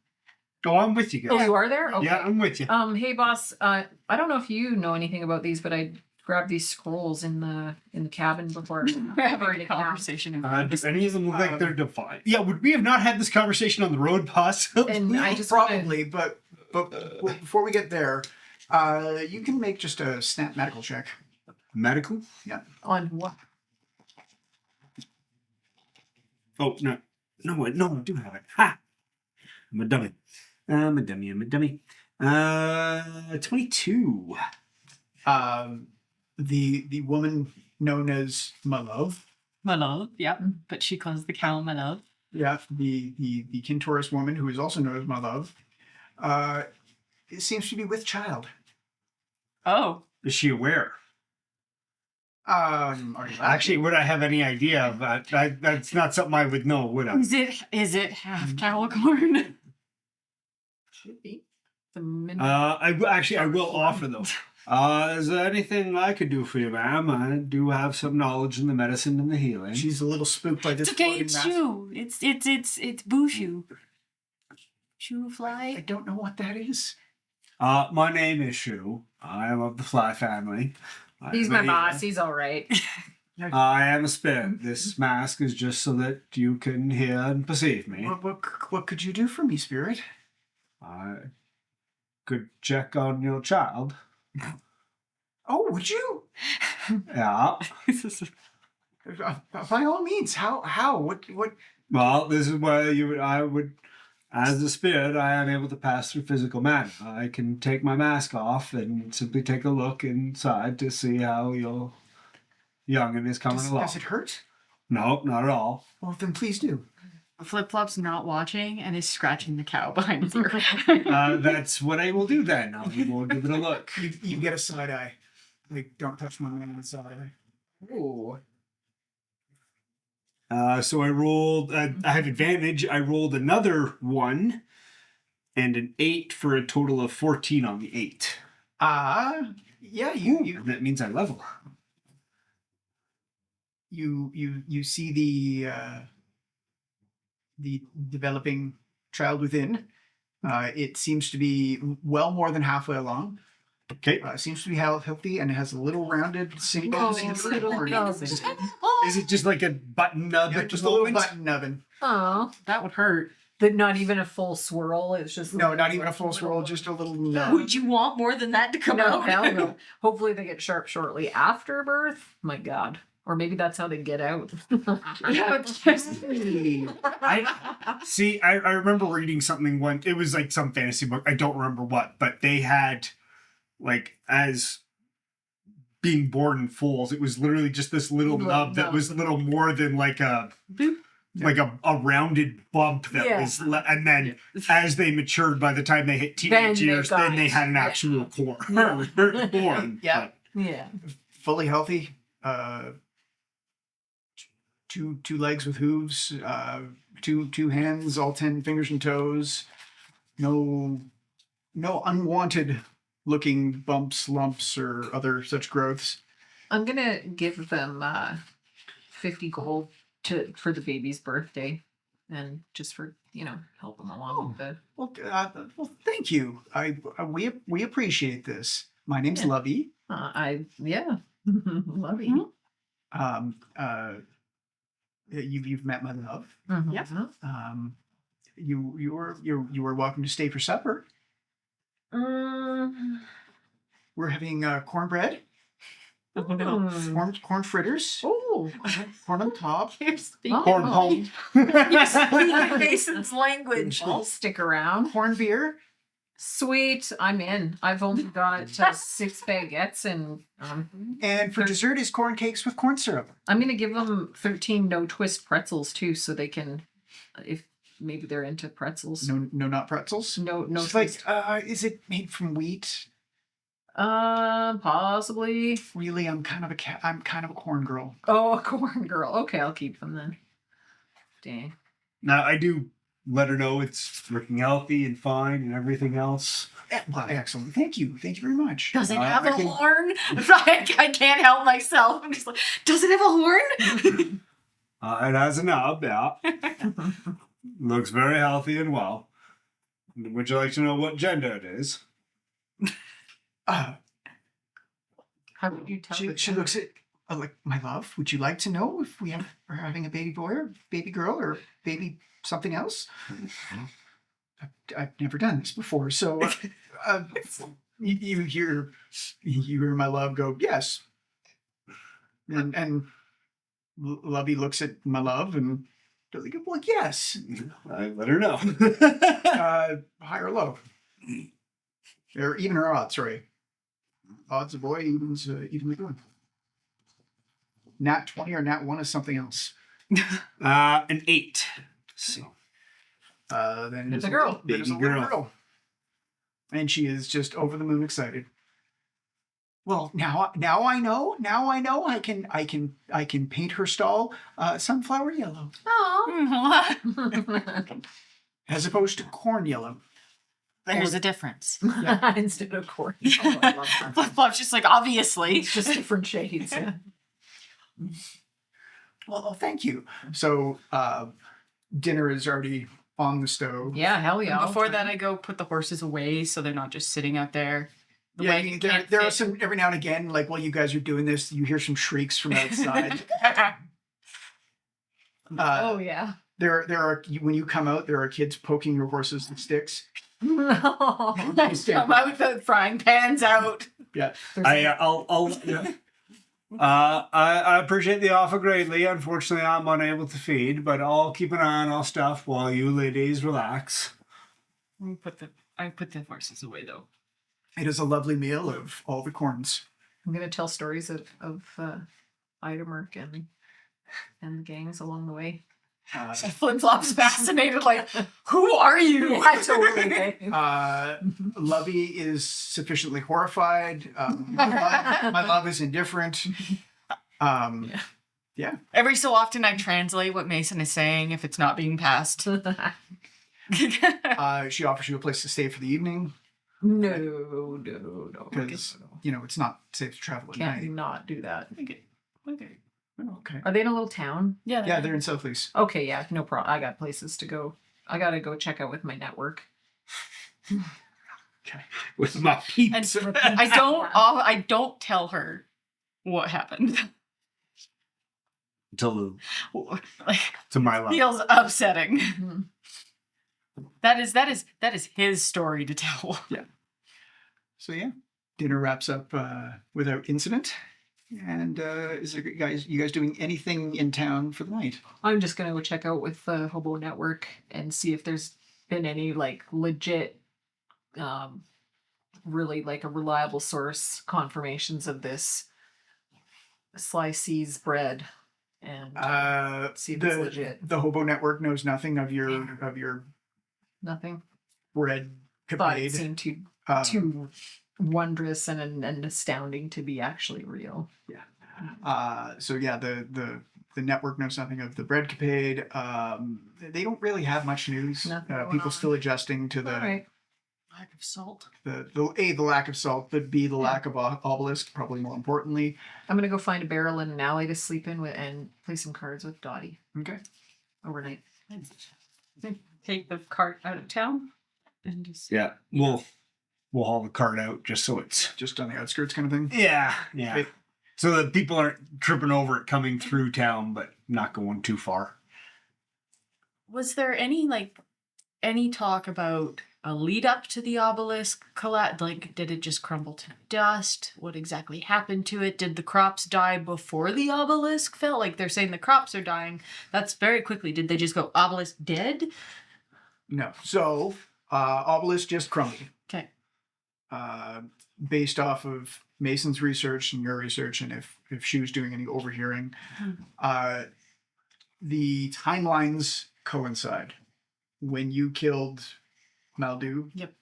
Oh, I'm with you Oh, guys. you are there? Okay. Yeah, I'm with you. Hey boss, I don't know if you know anything about these, but I grabbed these scrolls in the cabin before. We're having a Burning down. conversation. Do any of them look like they're defined? Yeah, would we have not had this conversation on the road, possibly? And I just wanna- Probably, but before we get there, you can make just a snap medical check. Medical? on what? Oh, no. No, I do have it. Ha! I'm a dummy. I'm a dummy. 22. The woman known as my love. My love, yeah. But she calls the cow my love. Yeah, the Kintaurus woman who is also known as my love. It seems to be with child. Oh. Is she aware? Are you Actually, would I have any idea of that? That's not something I would know, would I? Is it half cow corn? Should be. The minute I will offer though. Is there anything I could do for you, ma'am? I do have some knowledge in the medicine and the healing. She's a little spooked by this. It's okay, floating it's mass. Shu. It's Bushu. Shu I fly. don't know what that is. My name is Shu. I am of the fly family. he's my boss. He's all right. I am a spirit. This mask is just so that you can hear and perceive me. What could you do for me, spirit? I could check on your child. Oh, would you? Yeah. By all means. How? What? Well, this is where I would, as a spirit, I am able to pass through physical matter. I can take my mask off and simply take a look inside to see how your youngin' is coming along. Does it hurt? No, not at all. Well, then please do. Flip Flop's not watching and is scratching the cow behind his ear. That's what I will do then. I will give it a look. You get a side eye. Like, don't touch my man with a side eye. Ooh. So I rolled. I had advantage. I rolled another 1 and an 8 for a total of 14 on the 8. Yeah. You That means I level. you see the developing child within. It seems to be well more than halfway along. Okay. Seems to be healthy and has a little rounded single. Is it just like a button nub? Yeah, at just the a little moment? button nubbin. Oh, That would hurt. not even a full swirl. It's just No, not even a full swirl, just a little nub. Would you want more than that to come No, out? hell no. Hopefully they get sharp shortly after birth. My God. Or maybe that's how they get out. I remember reading something one. It was like some fantasy book. I don't remember what, but they had like as being born in foals. It was literally just this little nub that was little more than like a like a rounded bump that was, and then as they matured, by the time they hit teenage years, then they had an actual born. Yeah. Yeah. Fully healthy. Two legs with hooves, two hands, all 10 fingers and toes. No unwanted looking bumps, lumps, or other such growths. I'm gonna give them 50 gold for the baby's birthday, and just for help them along with the. Well, thank you. We appreciate this. My name's Lovey. Love you. You've met my love. Mm-hmm. Yep. You were welcome to stay for supper. We're having cornbread, corn fritters, Oh, corn on top. Corn pone. Mason's language. I'll stick around. Corn beer. Sweet, I'm in. I've only got 6 baguettes, and And for dessert is corn cakes with corn syrup. I'm gonna give them 13 no twist pretzels too, so they can, if maybe they're into pretzels. No, not pretzels. No It's twist. like, is it made from wheat? Possibly. Really, I'm kind of a corn girl. Oh, a corn girl. Okay, I'll keep them then. Dang. Now I do let her know it's looking healthy and fine and everything else. Well, excellent. Thank you very much. Does it I have a can- horn? I can't help myself. I'm just like, does it have a horn? It has a knob, yeah. Looks very healthy and well. Would you like to know what gender it is? How would you tell? She looks at like, my love. Would you like to know if we're having a baby boy or baby girl or baby something else? I've never done this before, so you hear my love go yes, and Lovey looks at my love and Dudley goes, well, yes. I let her know. High or low? Or even or odd, sorry. Odds a boy, evens evenly good. Nat 20 or nat 1 is something else. An 8. So Then It's a girl. It is a Baby little girl. girl. And she is just over the moon excited. Well, now I know. Now I know I can paint her stall sunflower yellow as opposed to corn yellow. There's a difference. Instead of corn. Oh, I love that. Flip flop's just like obviously. It's just different shades. Yeah. Well, thank you. So dinner is already on the stove. Yeah, hell yeah. Before that, I go put the horses away so they're not just sitting out there. The wagon can't there are fit. some every now and again, like while you guys are doing this, you hear some shrieks from outside. Oh yeah. There are when you come out, there are kids poking your horses with sticks. No. Come out with the frying pans out. Yeah. I appreciate the offer greatly. Unfortunately, I'm unable to feed, but I'll keep an eye on all stuff while you ladies relax. I put the horses away though. It is a lovely meal of all the corns. I'm gonna tell stories of Idamerk and the gangs along the way. Flip flop's fascinated. Like, who are you? Yeah, totally. Lovey is sufficiently horrified. My love is indifferent. Yeah. Every so often, I translate what Mason is saying if it's not being passed. She offers you a place to stay for the evening No. because it's not safe to travel at Can't night. not do that. Okay. Oh, okay. Are they in a little town? Yeah, they're in South Lease. Okay, yeah, no problem. I got places to go. I gotta go check out with my network. Okay. With my peeps. And I don't tell her what happened. to Like, my love. feels upsetting. Mhm. That is his story to tell. Yeah. So yeah, dinner wraps up without incident. And is there you guys doing anything in town for the night? I'm just gonna go check out with the Hobo Network and see if there's been any like legit, really like a reliable source confirmations of this Sly C's bread, and see if it's legit. The Hobo Network knows nothing of your Nothing. bread Thought it capade. seemed too wondrous and astounding to be actually real. So yeah, the network knows nothing of the bread capade. They don't really have much news. Nothing going People on. still adjusting to the All right. Lack of salt. the lack of salt, but B, the lack of obelisk, probably more importantly. I'm gonna go find a barrel in an alley to sleep in with and play some cards with Dottie Okay. overnight. Take the cart out of town and just Yeah, we'll haul the cart out just so it's Just on the outskirts kind of thing. yeah. Okay. So that people aren't tripping over it coming through town, but not going too far. Was there any talk about a lead up to the obelisk collapse? Like, did it just crumble to dust? What exactly happened to it? Did the crops die before the obelisk fell? Like, they're saying the crops are dying. That's very quickly. Did they just go obelisk dead? No. So obelisk just crumbled. Okay. Based off of Mason's research and your research, and if she was doing any overhearing, the timelines coincide. When you killed Maldu, Yep.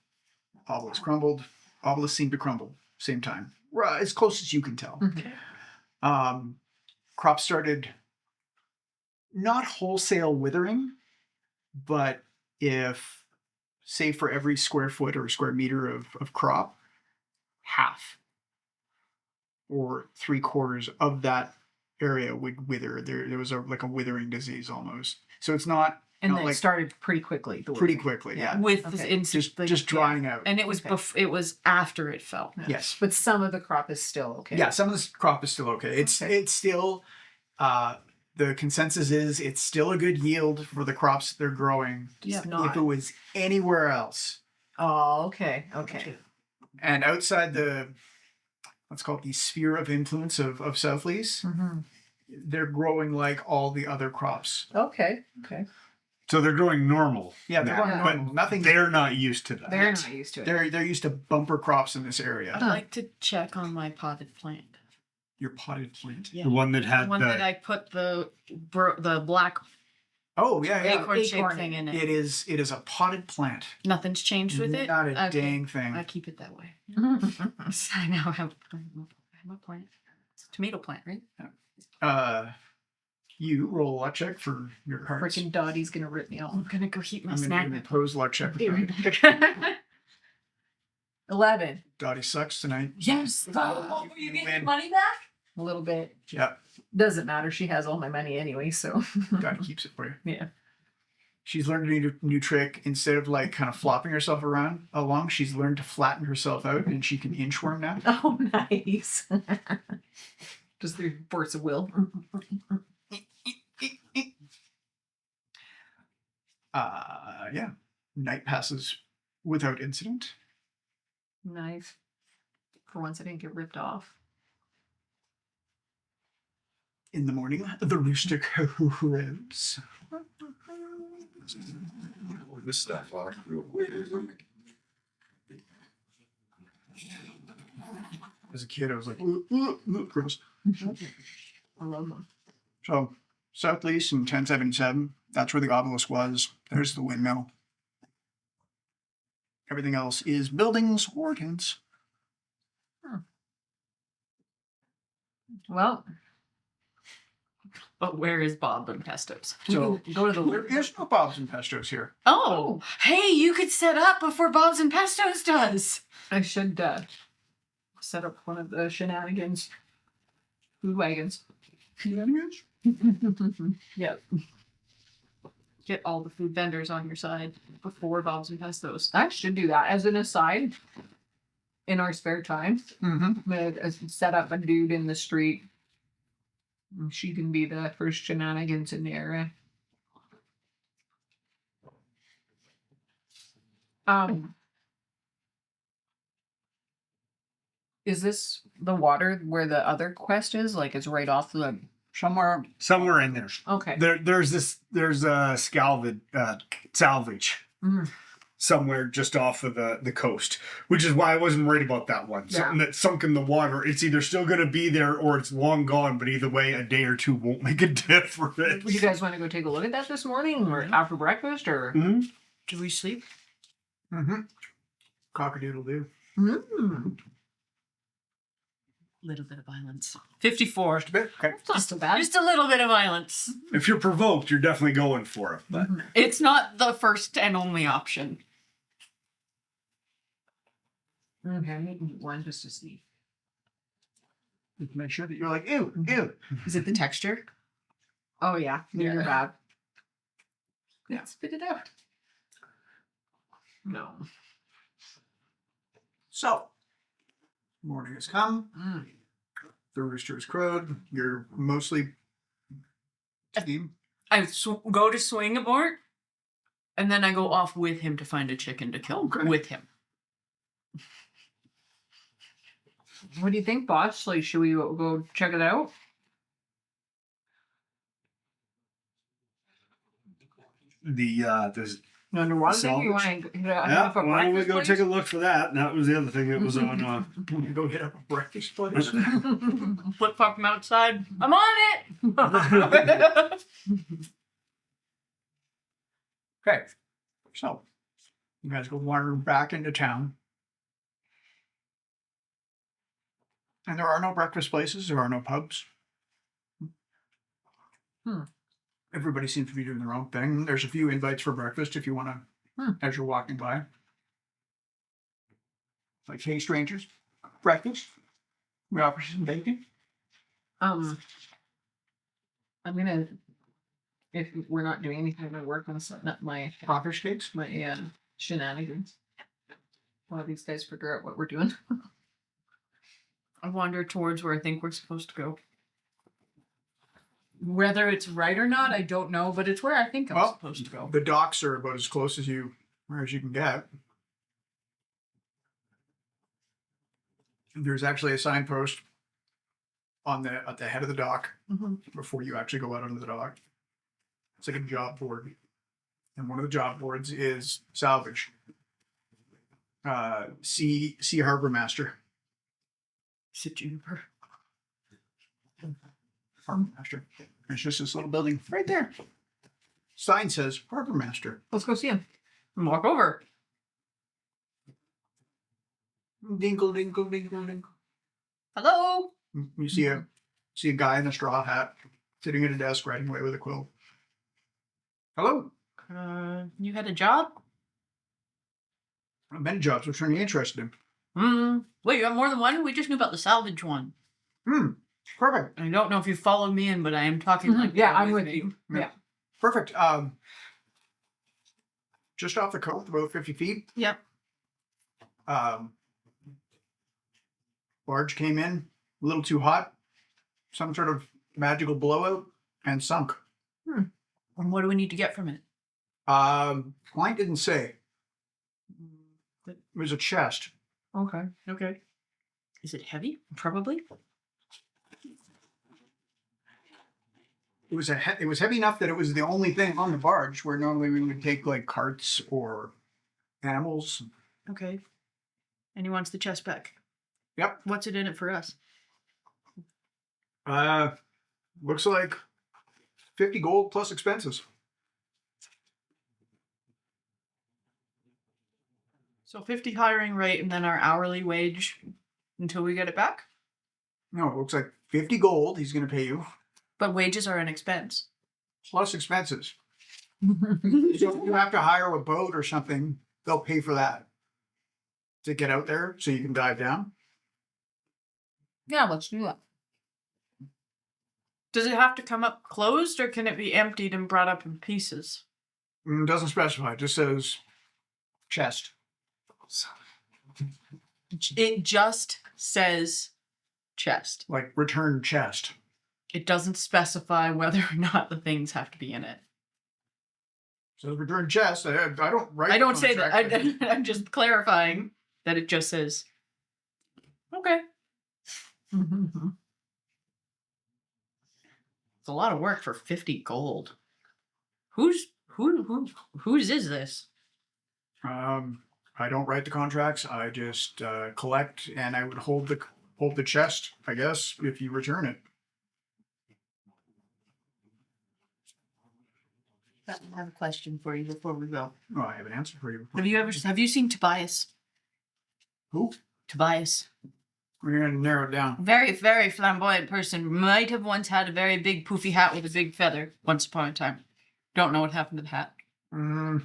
obelisk crumbled. Obelisk seemed to crumble same time, as close as you can tell. Mhm. Crops started not wholesale withering, but if, say, for every square foot or square meter of crop, half or 3/4 of that area would wither. There was a withering disease almost. So it's not And not then it like started pretty quickly. pretty quickly. Yeah, With Okay. just drying out. and it was Okay. it was after it fell. Yeah. Yes. But some of the crop is still okay. Yeah, some of this crop is still okay. It's still the consensus is it's still a good yield for the crops they're growing. Yeah. If Not. it was anywhere else, Oh, okay. Okay. and outside the, let's call it the sphere of influence of South Lease, Mm-hmm. they're growing like all the other crops. Okay. Okay. So they're growing normal. Yeah, they're now, growing but normal. Nothing. they're not used to that. They're not used to it. They're used to bumper crops in this I'd area. like to check on my potted plant. Your potted plant. Yeah. The one that The had one that I put the black Oh yeah, yeah. acorn shaped Acorn. thing in it. It is a potted plant. Nothing's changed with it. Not a Okay. dang thing. I keep it that way. I now have a plant. It's a tomato plant, right? You roll a luck check for your cards. Freaking Dottie's gonna rip me off. I'm gonna go heat my I'm snack. going to pose luck check. Be right back. 11. Dottie sucks tonight. Yes. You win. money back? A little bit. Yeah, Doesn't matter. She has all my money anyway, so Dottie keeps it for you. yeah. She's learned a new trick. Instead of like kind of flopping herself around along, she's learned to flatten herself out, and she can inchworm now. Oh, nice. Just through force of will. Yeah. Night passes without incident. Nice. For once, I didn't get ripped off. In the morning, the rooster crows. This stuff off real quick. As a kid, I was like, gross. I love them. So, southeast in 1077, that's where the obelisk was. There's the windmill. Everything else is buildings or tents. Well, But where is Bob and Pestos? So, go to there the. is no Bobs and Pestos here. Oh, hey, you could set up before Bob's and Pestos does. I should set up one of the shenanigans. Food wagons. Shenanigans? Yep. Get all the food vendors on your side before Bob's and Pestos. I should do that as an aside. In our spare time, Mm-hmm. I'm gonna set up a dude in the street. And she can be the first shenanigans in the area. Is this the water where the other quest is? Like it's right off the. Somewhere in there. Okay. There's a salvage Mhm. somewhere just off of the coast, which is why I wasn't worried about that one. Something that's sunk in the water. It's either still going to be there or it's long gone, but either way, a day or two won't make a difference. You guys want to go take a look at that this morning or after breakfast or? Mm-hmm. Do we sleep? Mm-hmm. Cock-a-doodle-doo. Mm. Little bit of violence. 54. Just a bit. Okay. That's not so bad. Just a little bit of violence. If you're provoked, you're definitely going for it. But It's not the first and only option. Okay, I need one just to see. Just make sure that you're like, ew, ew. Is it the texture? Oh yeah, Yeah. you're bad. Yeah. Spit it out. No. So, morning has come. The rooster has crowed. You're mostly team. I go to swing a board, and then I go off with him to find a chicken to kill Okay. with him. What do you think, boss? Like, should we go check it out? there's No, underwater thing? You want Salvage? to yeah. Why don't we go take a look for that? And that was the other thing that was on. You go hit up a breakfast place. Flip flop from outside. I'm on it. Okay. So, you guys go wandering back into town. And there are no breakfast places. There are no pubs. Everybody seems to be doing their own thing. There's a few invites for breakfast if you want to, as you're walking by. Like, hey, strangers, breakfast. We offer you some bacon. I'm gonna, if we're not doing anything, I'm gonna work on setting up my Crawfish cakes. my shenanigans. While these guys figure out what we're doing. I wander towards where I think we're supposed to go. Whether it's right or not, I don't know, but it's where I think I'm supposed to go. The docks are about as close as you can get. There's actually a signpost at the head of the dock Mhm. before you actually go out onto the dock. It's like a job board, and one of the job boards is salvage. See harbor master. Is it Juniper? Harbor master. It's just this little building right there. Sign says harbor master. Let's go see him. Walk over. Dinkle, dinkle, dinkle, dinkle. Hello. You see a guy in a straw hat sitting at a desk writing away with a quill. Hello. You had a job? Many jobs. Which one are you interested in? Wait, you have more than one? We just knew about the salvage one. Perfect. I don't know if you followed me in, but I am talking like Yeah, that I'm with me. you. Yeah. Perfect. Just off the coast, about 50 feet. Yep. Barge came in a little too hot, some sort of magical blowout, and sunk. And what do we need to get from it? Client didn't say. It was a chest. Okay. Okay. Is it heavy? Probably. It was it was heavy enough that it was the only thing on the barge, where normally we would take like carts or animals. Okay. And he wants the chest back. Yep. What's it in it for us? Looks like 50 gold plus expenses. So 50 hiring rate and then our hourly wage until we get it back? No, it looks like 50 gold he's going to pay you, But wages are an expense. plus expenses. So if you have to hire a boat or something, they'll pay for that to get out there so you can dive down. Yeah, let's do that. Does it have to come up closed or can it be emptied and brought up in pieces? Doesn't specify, it just says chest. It just says chest. Like return chest. It doesn't specify whether or not the things have to be in it. So return chest. I don't write. I the don't say that. contract. I'm just clarifying that it just says, okay. It's a lot of work for 50 gold. Whose is this? I don't write the contracts. I just collect, and I would hold the chest, I guess, if you return it. I have a question for you before we go. Oh, I have an answer for you. Have you seen Tobias? Who? Tobias. We're gonna narrow it down. Very, very flamboyant person. Might have once had a very big poofy hat with a big feather once upon a time. Don't know what happened to the hat. Sounds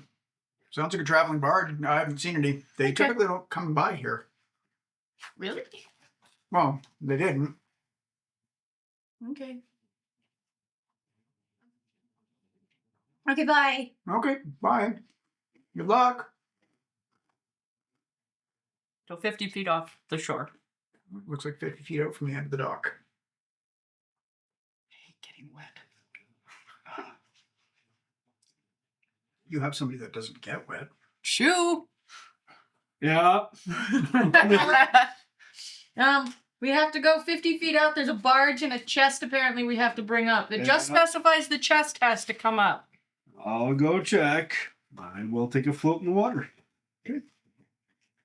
like a traveling bard. I haven't seen any. They Okay. typically don't come by here. Really? Well, they didn't. Okay. Okay, bye. Okay, bye. Good luck. So 50 feet off the shore. Looks like 50 feet out from the end of the dock. Hey, getting wet. You have somebody that doesn't get wet. Shoo! Yeah. We have to go 50 feet out. There's a barge and a chest apparently we have to bring up. It just specifies the chest has to come up. I'll go check. I will take a float in the water.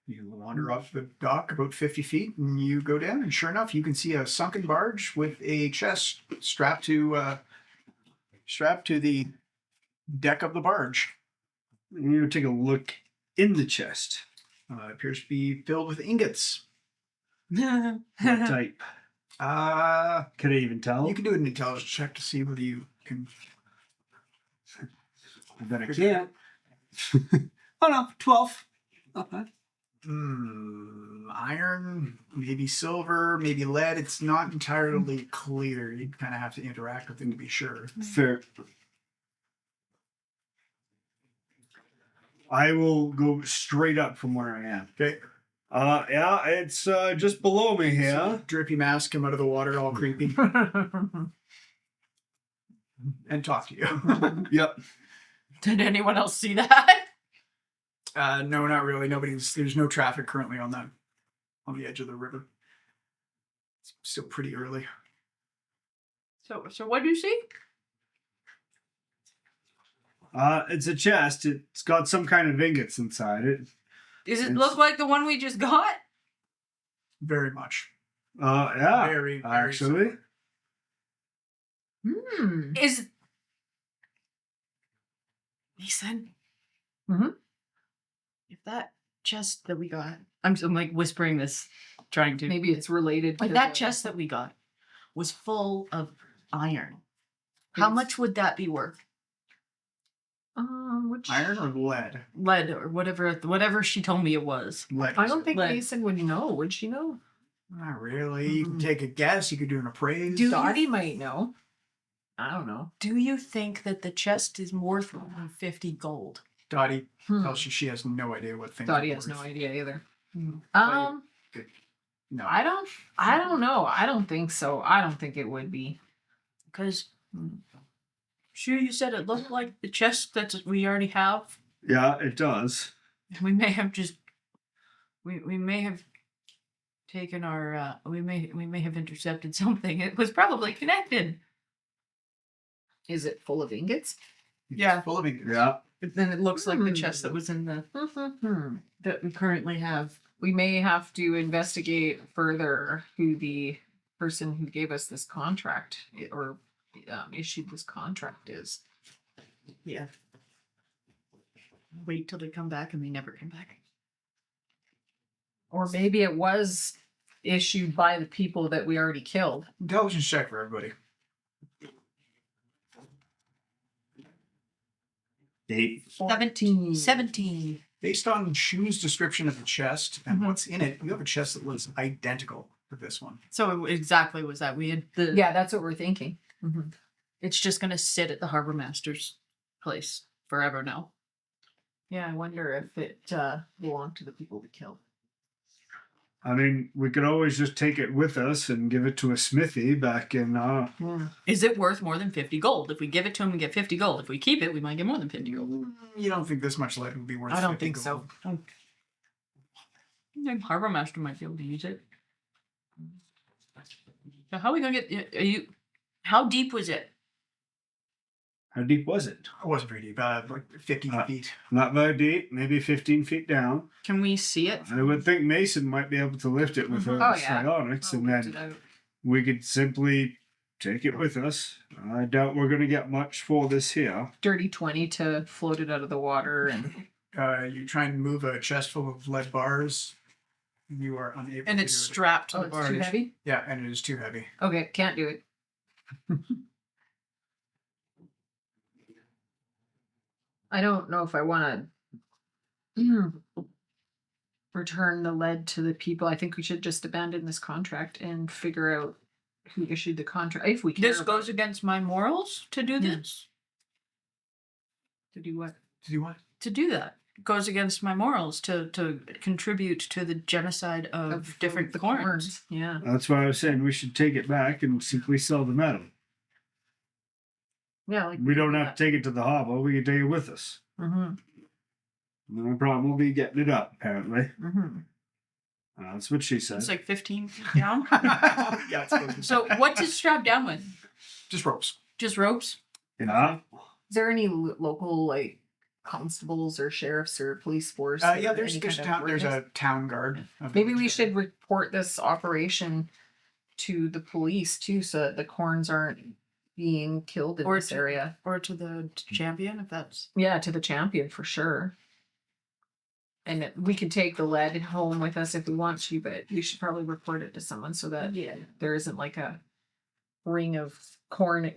You wander off the dock about 50 feet and you go down, and sure enough, you can see a sunken barge with a chest strapped to the deck of the barge. I'm going to take a look in the chest. It appears to be filled with ingots. What type? Can I even tell? You can do an intelligence check to see whether you can. I bet I can't. Oh no, 12. Not bad. Iron, maybe silver, maybe lead. It's not entirely clear. You kind of have to interact with them to be sure. Fair. I will go straight up from where I am. Okay. Yeah, it's just below me here. Drippy mask come out of the water, all creepy, and talk to you. Yep. Did anyone else see that? No, not really. There's no traffic currently on the edge of the river. It's still pretty early. So what do you see? It's a chest. It's got some kind of ingots inside it. Does it It's- look like the one we just got? Very much. Yeah. Very, very actually. similar. Is Mason? Mhm. If that chest that we got, I'm like whispering this, trying to Maybe it's related like to that the- chest that we got was full of iron. How It's- much would that be worth? Which Iron or lead? Lead or whatever she told me it was. Lead. I don't think Lead. Mason would know. Would she know? Not really. You can take a guess. You could do an appraise. Do- Dottie might know. I don't know. Do you think that the chest is worth more than 50 gold? Dottie Hmm. tells you she has no idea what things. Dottie are has no worth. idea either. Hmm. No. I don't know. I don't think so. I don't think it would be. Because sure, you said it looked like the chest that we already have. Yeah, it does. We may have just we may have taken our we may have intercepted something. It was probably connected. Is it full of ingots? Yeah. Full of ingots. Yeah. But then it looks like the chest that was in the that we currently have. We may have to investigate further who the person who gave us this contract or issued this contract is. Yeah. Wait till they come back and they never come back. Or maybe it was issued by the people that we already killed. Intelligence check for everybody. 8. 17. Based on Shu's description of the chest and Mhm. what's in it, you have a chest that looks identical to this one. So it exactly was that we had the Yeah, that's what we're thinking. It's just gonna sit at the harbor master's place forever now. Yeah, I wonder if it belonged to the people we killed. I mean, we could always just take it with us and give it to a smithy back in. Yeah. Is it worth more than 50 gold? If we give it to him and get 50 gold, if we keep it, we might get more than 50 gold. You don't think this much lead would be worth? I don't 50 think so. gold? The harbor master might be able to use it. So how are we gonna get? Are you? How deep was it? How deep was it? It wasn't very deep. Like 15 feet. Not very deep, maybe 15 feet down. Can we see it? I would think Mason might be able to lift it with her Oh, yeah. psionics, Oh, and lift it then out. we could simply take it with us. I doubt we're going to get much for this here. Dirty 20 to float it out of the water and You try and move a chest full of lead bars. You are unable. And to it's do it. strapped to oh, the it's bar. too heavy. Yeah, and it is too heavy. Okay, can't do it. I don't know if I want to return the lead to the people. I think we should just abandon this contract and figure out who issued the contract. If we care This about goes against my morals to do Yeah. this. to do what? To do what? To do that it goes against my morals to contribute to the genocide of different the corns. Yeah. That's why I was saying we should take it back and simply sell the metal. Yeah. Like We don't have to take it to the harbor. We can take it with us. Mm-hmm. No problem. We'll be getting it up, apparently. Mm-hmm. That's what she said. It's like 15 feet down. Yeah, it's supposed to be. So what's it strapped down with? Just ropes. Just ropes? Yeah. Is there any local like constables or sheriffs or police force? Yeah, or there's any there's kind a of town there's ordinance? a town guard. Maybe we should report this operation to the police too, so that the corns aren't being killed in Or this to- area. Or to the champion, if that's. Yeah, to the champion for sure. And we can take the lead home with us if we want to, but we should probably report it to someone so that there isn't like a ring of corn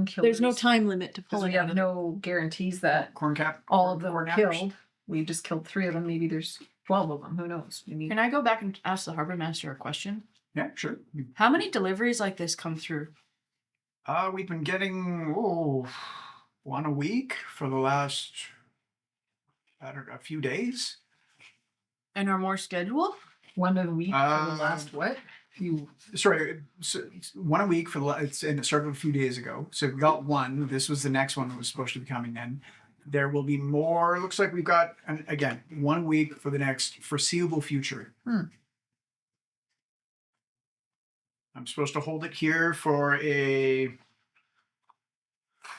killers. There's no time limit to Because pull we it have out. no guarantees that corn cap. all of them corn were apples. killed. We just killed 3 of them. Maybe there's 12 of them. Who knows? I mean, Can I go back and ask the harbor master a question? Yeah, sure. How many deliveries like this come through? We've been getting one a week for the last a few days. And are more scheduled? one of the week for the Um, last what? You Sorry, so it's one a week for and it started a few days ago. So we got one. This was the next one that was supposed to be coming in. There will be more. It looks like we've got again 1 week for the next foreseeable future. I'm supposed to hold it here for a. It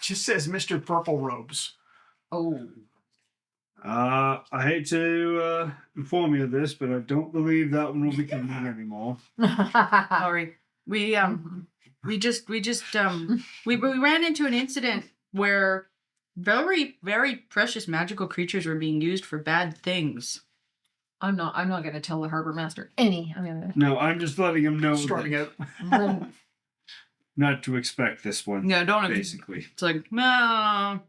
just says Mr. Purple Robes. Oh. I hate to inform you of this, but I don't believe that one will be coming in anymore. Sorry. We ran into an incident where very, very precious magical creatures were being used for bad things. I'm not gonna tell the harbor master any. I'm gonna No, I'm just letting him know Storming that out. not to expect this one. No, don't. Basically. It's like, no.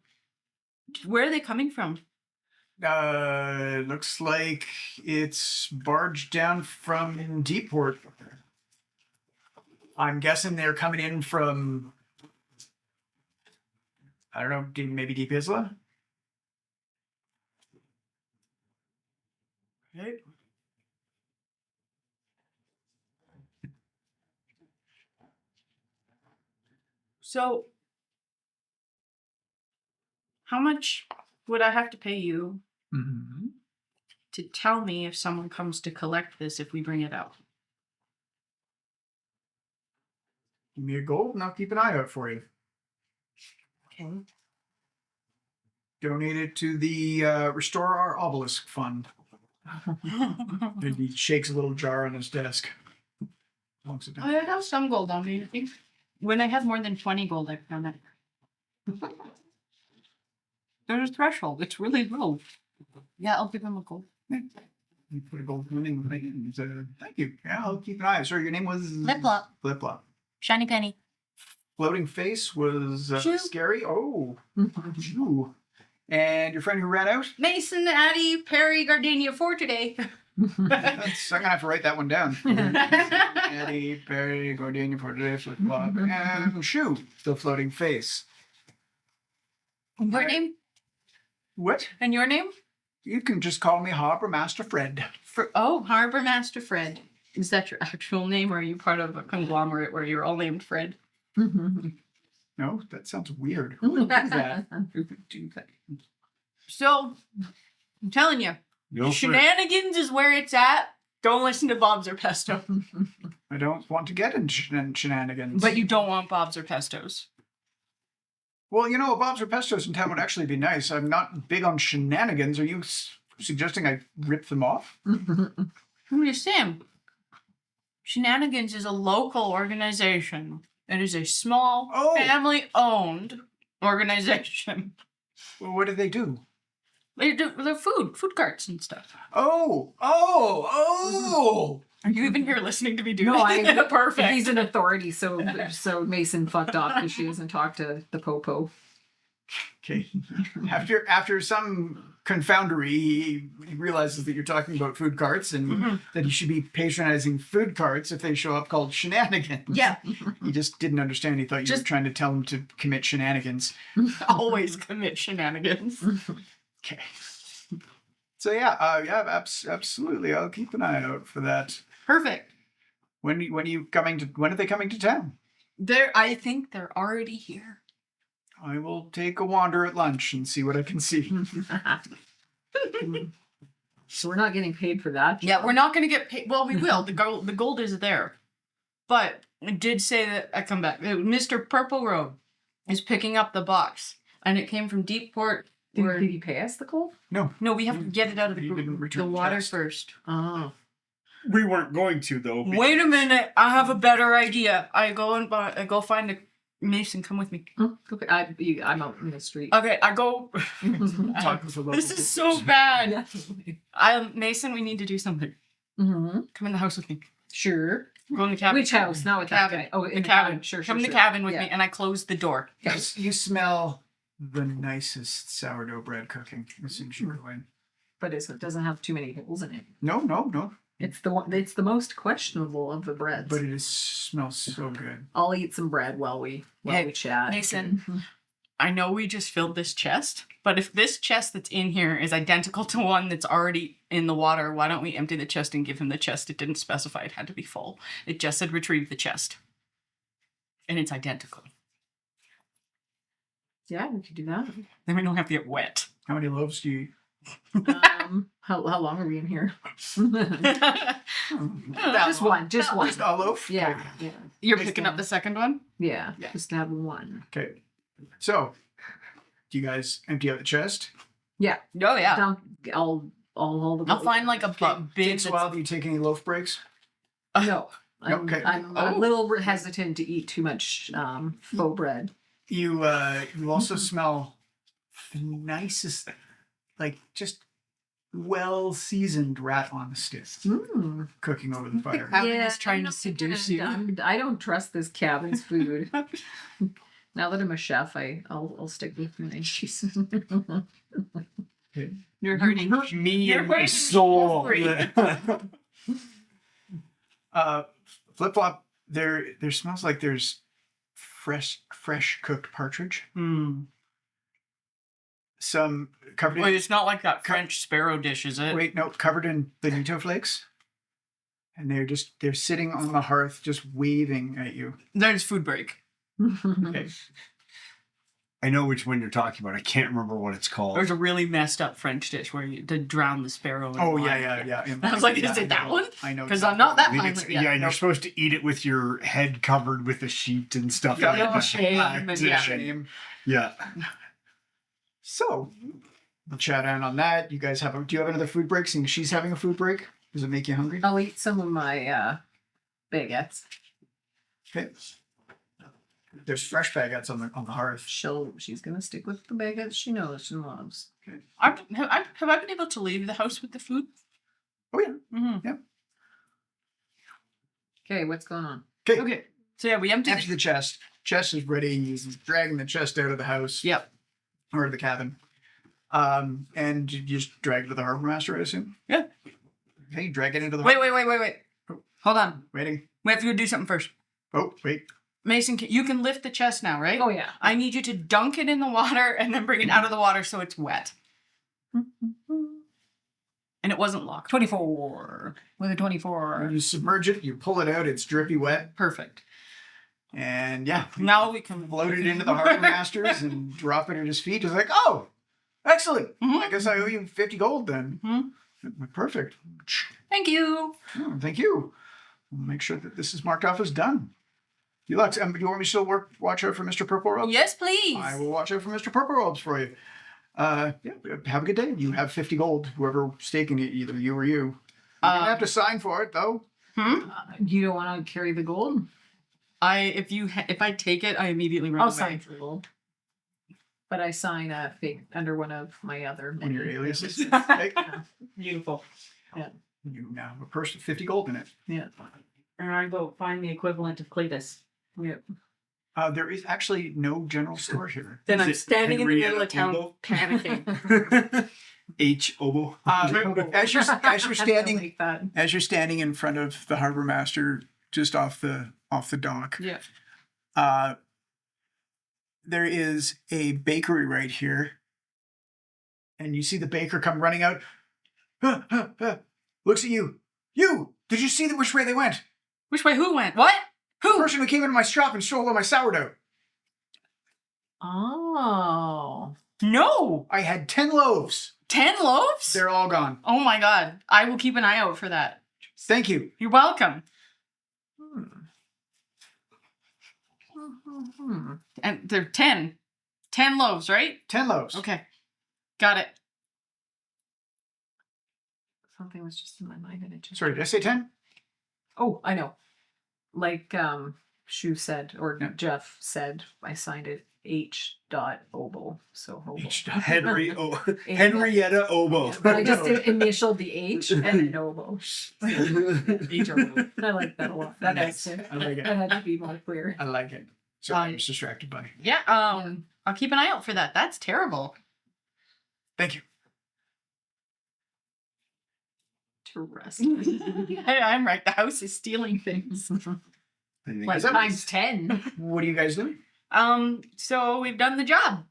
Where are they coming from? Looks like it's barged down from Deepport. I'm guessing they're coming in from, I don't know, maybe Deep Isla? Right. So, how much would I have to pay you Mm-hmm. to tell me if someone comes to collect this if we bring it out? Give me a gold and I'll keep an eye out for you. Okay. Donate it to the Restore Our Obelisk Fund. And he shakes a little jar on his desk. Plunks it down. I have some gold on me, I think. When I have more than 20 gold, I found it. There's a threshold. It's really low. Yeah, I'll give him a gold. You put a gold coin in the thing and said, thank you. Yeah, I'll keep an eye. Sorry, your name was? Flip-flop. Flip-flop. Shiny penny. Floating face was Shoo. scary. Oh. Shoo. And your friend who ran out? Mason, Addie, Perry, Gardenia 4 today. I'm going to have to write that one down. Eddie, Perry, Gardenia for today, Flip-flop, and Shoo, the floating face. Your name? What? And your name? You can just call me Harbor Master Fred. Harbor Master Fred. Is that your actual name, or are you part of a conglomerate where you're all named Fred? No, that sounds weird. Who would do that? Who would do that? So, I'm telling you, Go for it. shenanigans is where it's at. Don't listen to Bob's or Pesto. I don't want to get in shenanigans. But you don't want Bob's or Pestos. Well, you know, a Bob's or Pestos in town would actually be nice. I'm not big on shenanigans. Are you suggesting I rip them off? I'm just saying. Shenanigans is a local organization. It is a small, Oh. family-owned organization. Well, what do they do? They do their food carts and stuff. Oh! Are you even here listening to me do No, that? Perfect. He's an authority, so Mason fucked off because she hasn't talked to the Popo. Okay. After some confoundery, he realizes that you're talking about food carts and that he should be patronizing food carts if they show up called shenanigans. Yeah. He just didn't understand. He thought you were trying to tell him to commit shenanigans. Always commit shenanigans. Okay. So yeah, absolutely. I'll keep an eye out for that. Perfect. When are they coming to town? I think they're already here. I will take a wander at lunch and see what I can see. So we're not getting paid for that. Yeah, we're not going to get paid. Well, we will. The gold is there. But it did say that I come back. Mr. Purple Robe is picking up the box. And it came from Deepport. Did he pay us the gold? No. No, we have to get it out of He didn't the return the water chest. first. Oh. We weren't going to, though. Wait a minute. I have a better idea. I go find a Mason. Come with me. Okay. I'm out in the street. Okay, I go. Talk with the local This is so bad. Yeah. Mason, we need to do something. Mm-hmm. Come in the house with me. Sure. Go in the cabin. Which house? Not with that Cabin. guy. Oh, in The cabin. Sure. Come in the sure. cabin with Yeah. me, and I close the door. You smell the nicest sourdough bread cooking as soon as you go in. But it doesn't have too many holes in it. No. It's the one. It's the most questionable of the breads. But it smells so good. I'll eat some bread while we chat. Mason, I know we just filled this chest, but if this chest that's in here is identical to one that's already in the water, why don't we empty the chest and give him the chest? It didn't specify it had to be full. It just said retrieve the chest. And it's identical. Yeah, we could do that. Then we don't have to get wet. How many loaves do you eat? How long are we in here? Just one. Just one. Just a loaf? Yeah. Yeah. You're picking up the second one? Yeah. Just have one. Okay. So, do you guys empty out the chest? Yeah. Oh, yeah. Dump all the. I'll find like a big Takes a while. Do you take any loaf breaks? No. Okay. I'm a little hesitant to eat too much faux bread. You also smell the nicest, like just well seasoned rat on the stick cooking over the fire. Cabin is trying to seduce you. I don't trust this cabin's food. Now that I'm a chef, I'll stick with my cheese. You're hurting Me You're and my hurting soul. Flip flop. There smells like there's fresh cooked partridge. Some covered in. Wait, it's not like that French sparrow dish, is it? Wait, no, covered in bonito flakes. And they're sitting on the hearth just waving at you. There's food break. Okay. I know which one you're talking about. I can't remember what it's called. There's a really messed up French dish where you to drown the sparrow. In Oh wine. yeah. I was like, is Yeah, it that one? I know. Because I'm not that I think violent it's, yet. yeah, and you're supposed to eat it with your head covered with a sheet and stuff Yeah, like no that. shame and Shame. Yeah. So we'll chat in on that. You guys do you have another food break? Seeing she's having a food break, does it make you hungry? I'll eat some of my baguettes. Okay. There's fresh baguettes on the hearth. She's gonna stick with the baguettes she knows she loves. Have I been able to leave the house with the food? Oh yeah. Mm-hmm. Okay, what's going on? Okay. Okay. So yeah, we emptied. Empty the chest. Chest is ready. He's dragging the chest out of the house. Yep. Or the cabin. And you just drag it to the harbor master, I assume? Yeah. Okay, drag it into the Wait. Hold on. Waiting. We have to go do something first. Oh, wait. Mason, you can lift the chest now, right? Oh yeah. I need you to dunk it in the water and then bring it out of the water so it's wet. And it wasn't locked. 24 with a 24. You submerge it, you pull it out, it's drippy wet. Perfect. And yeah, Now we can float it into the harbor masters and drop it at his feet. It's like, oh, excellent. Mhm. I guess I owe you 50 gold then. Perfect. Thank you. Oh, thank you. We'll make sure that this is marked off as done. Deluxe, do you want me to still watch out for Mr. Purple Robes? Yes, please. I will watch out for Mr. Purple Robes for you. Yeah, have a good day. You have 50 gold, whoever staking it, either you or you. You're going to have to sign for it, though. You don't want to carry the gold? If I take it, I immediately run I'll away. sign for the gold. But I sign a fake under one of my other. When your many aliases. aliases. Okay. Beautiful. You now have a purse with 50 gold in it. Yeah. And I go find the equivalent of Cletus. Yeah. There is actually no general store here. Then Is I'm it standing in the middle of Henrietta town Obo? panicking. H oboe. As you're I standing like that. as you're standing in front of the harbor master, just off the dock, Yeah. there is a bakery right here, and you see the baker come running out. Looks at you. You! Did you see which way they went? Which way? Who went? What? The person who came into my shop and stole all my sourdough. Oh. No. I had 10 loaves. 10 loaves? They're all gone. Oh my god. I will keep an eye out for that. Thank you. You're welcome. And they're 10. 10 loaves, right? 10 loaves. Okay. Got it. Something was just in my mind and it just. Sorry, did I say 10? Oh, I know. Like Shu said, or Yeah. Jeff said, I signed it H.Obo. So hobo. Henrietta Oboe. But I just initialed the H and then Obo. H-O-O. I like that a lot. That Nice. had to, I like it. that had to be more clear. I like it. So I was distracted by it. Yeah, I'll keep an eye out for that. That's terrible. Thank you. Interesting. Hey, I'm right. The house is stealing things. Like Is that- times 10. What are you guys doing? So we've done the job.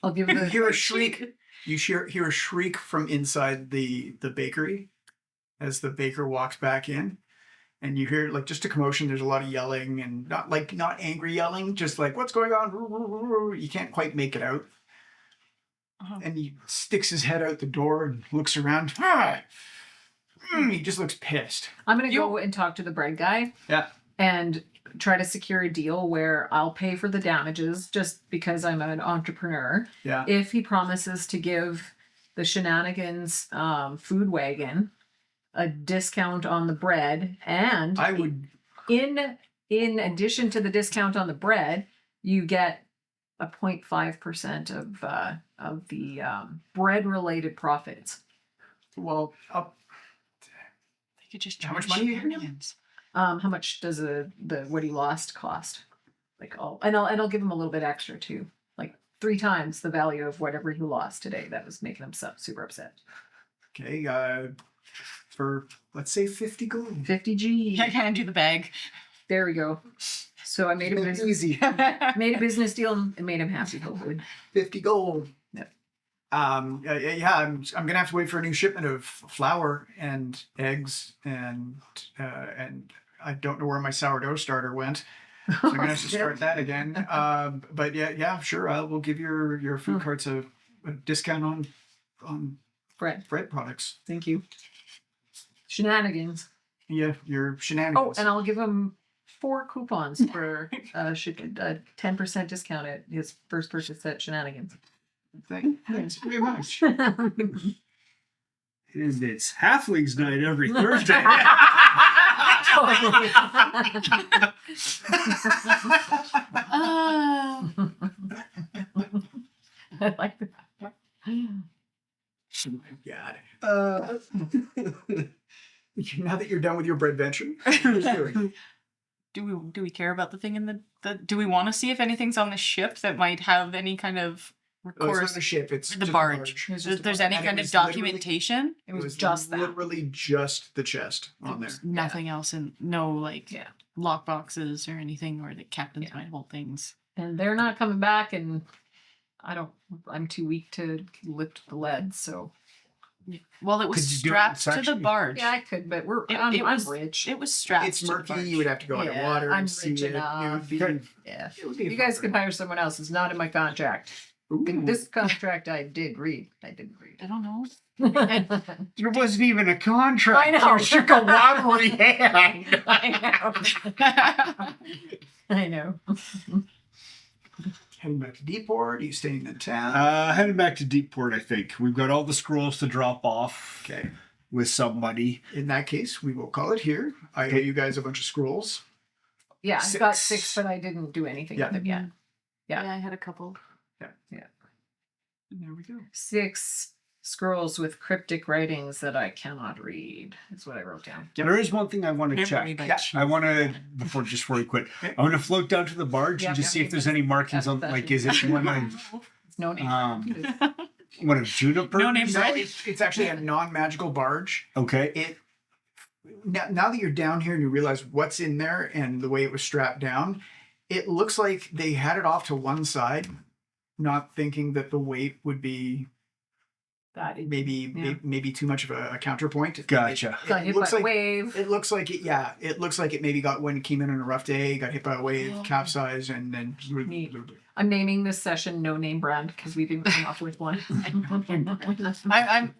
I'll give You the hear a shriek. You hear a shriek from inside the bakery as the baker walks back in. And you hear like just a commotion. There's a lot of yelling and not angry yelling, just like what's going on? You can't quite make it out. Uh-huh. And he sticks his head out the door and looks around. Ah, He just looks pissed. I'm gonna go and talk to the bread guy. Yeah. And try to secure a deal where I'll pay for the damages just because I'm an entrepreneur. Yeah. If he promises to give the Shenanigans food wagon a discount on the bread, and I would. in addition to the discount on the bread, you get a 0.5% of the bread related profits. Well, They could just How much charge money you have now? millions. How much does the what he lost cost? Like, I'll give him a little bit extra too, like 3 times the value of whatever he lost today. That was making him super upset. okay. For let's say 50 gold. 50 G. I hand you the bag. There we go. So I made a business, Easy. made a business deal and made him happy. Hopefully. 50 gold. Yep. Yeah, I'm gonna have to wait for a new shipment of flour and eggs and I don't know where my sourdough starter went. So I'm gonna have to start that again. But yeah, sure. I will give your food carts a discount on Bread. bread products. Thank you. Shenanigans. Yeah, your Oh, shenanigans. and I'll give him 4 coupons for a 10% discount at his first purchase at Shenanigans. Thanks very much. And it's Halflings night every Thursday. I like that. Oh my God. Now that you're done with your bread venture, Do we care about the thing in the do we want to see if anything's on the ship that might have any kind of it's recourse? not a ship. It's The just a barge. It's If just a there's barge. any And it kind of was literally- documentation? It was just that. literally just the chest on there. Nothing else, and no like Yeah. lock boxes or anything, or the captains might hold things. And they're not coming back, and I'm too weak to lift the lead, so. Well, it was Could you do it in strapped to the sections? barge. Yeah, I could, but It I'm was rich. It was strapped. It's to the murky. barge. You would have to go Yeah, underwater I'm and see rich it. enough. It would be, Yeah. it would be You guys fun. can hire someone else. It's not in my contract. Ooh. This contract I did read. I didn't read. I don't know. There wasn't even a contract. I know. You shook a watery hand. I know. Heading back to Deepport. Are you staying in town? Heading back to Deepport, I think. We've got all the scrolls to drop off Okay. with somebody. In that case, we will call it here. I owe you guys a bunch of scrolls. Yeah, I got 6. 6, but I didn't do anything Yeah. with them yet. Yeah. Yeah, I had a couple. And there we go. 6 scrolls with cryptic writings that I cannot read. That's what I wrote down. There is one thing I want to Never check. read that Yeah. shit. I want to, before we quit, I want to float down to the barge Yeah, and just yeah. see if there's any markings on, like, is it one of, It's no name. one of juniper? No name No, bread. it's actually a non-magical barge. Okay. It now that you're down here and you realize what's in there and the way it was strapped down, it looks like they had it off to one side, not thinking that the weight would be That is maybe too much of a counterpoint. Gotcha. got It hit looks by a like wave. it looks like it. Yeah, it looks like it maybe got when it came in on a rough day, got hit by a wave, Oh. capsized, and then. Neat. I'm naming this session No Name Brand because we didn't come up with one. I'm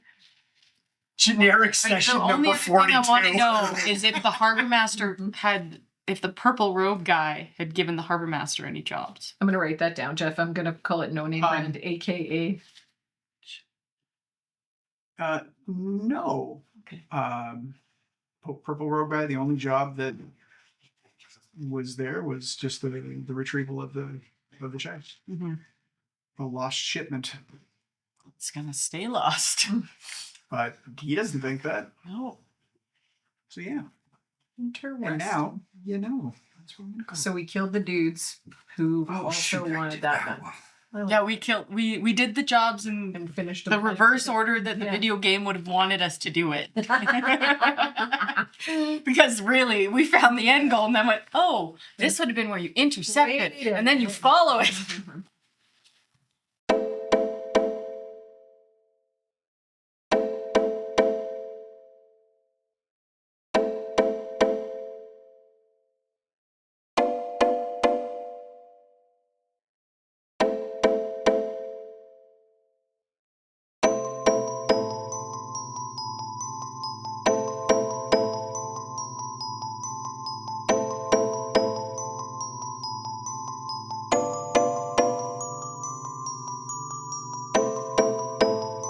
Generic the session only number other thing I want to 42. know is if the harbor master if the purple robe guy had given the harbor master any jobs. I'm gonna write that down, Jeff. I'm gonna call it No Name Brand, aka. No. Okay. Purple Rogue Guy. The only job that was there was just the retrieval of the chest. Mm-hmm. A lost shipment, It's gonna stay lost. but he doesn't think that. No. So yeah. Interesting. And now you know. That's where I'm gonna go. So we killed the dudes who Oh, also shoot, I wanted did that that done. Yeah, we did the jobs in And finished the them. reverse order that the Yeah. video game would have wanted us to do it. Because really, we found the end goal and then went, oh, this would have been where you intercept it, Wait a and then you minute. follow it.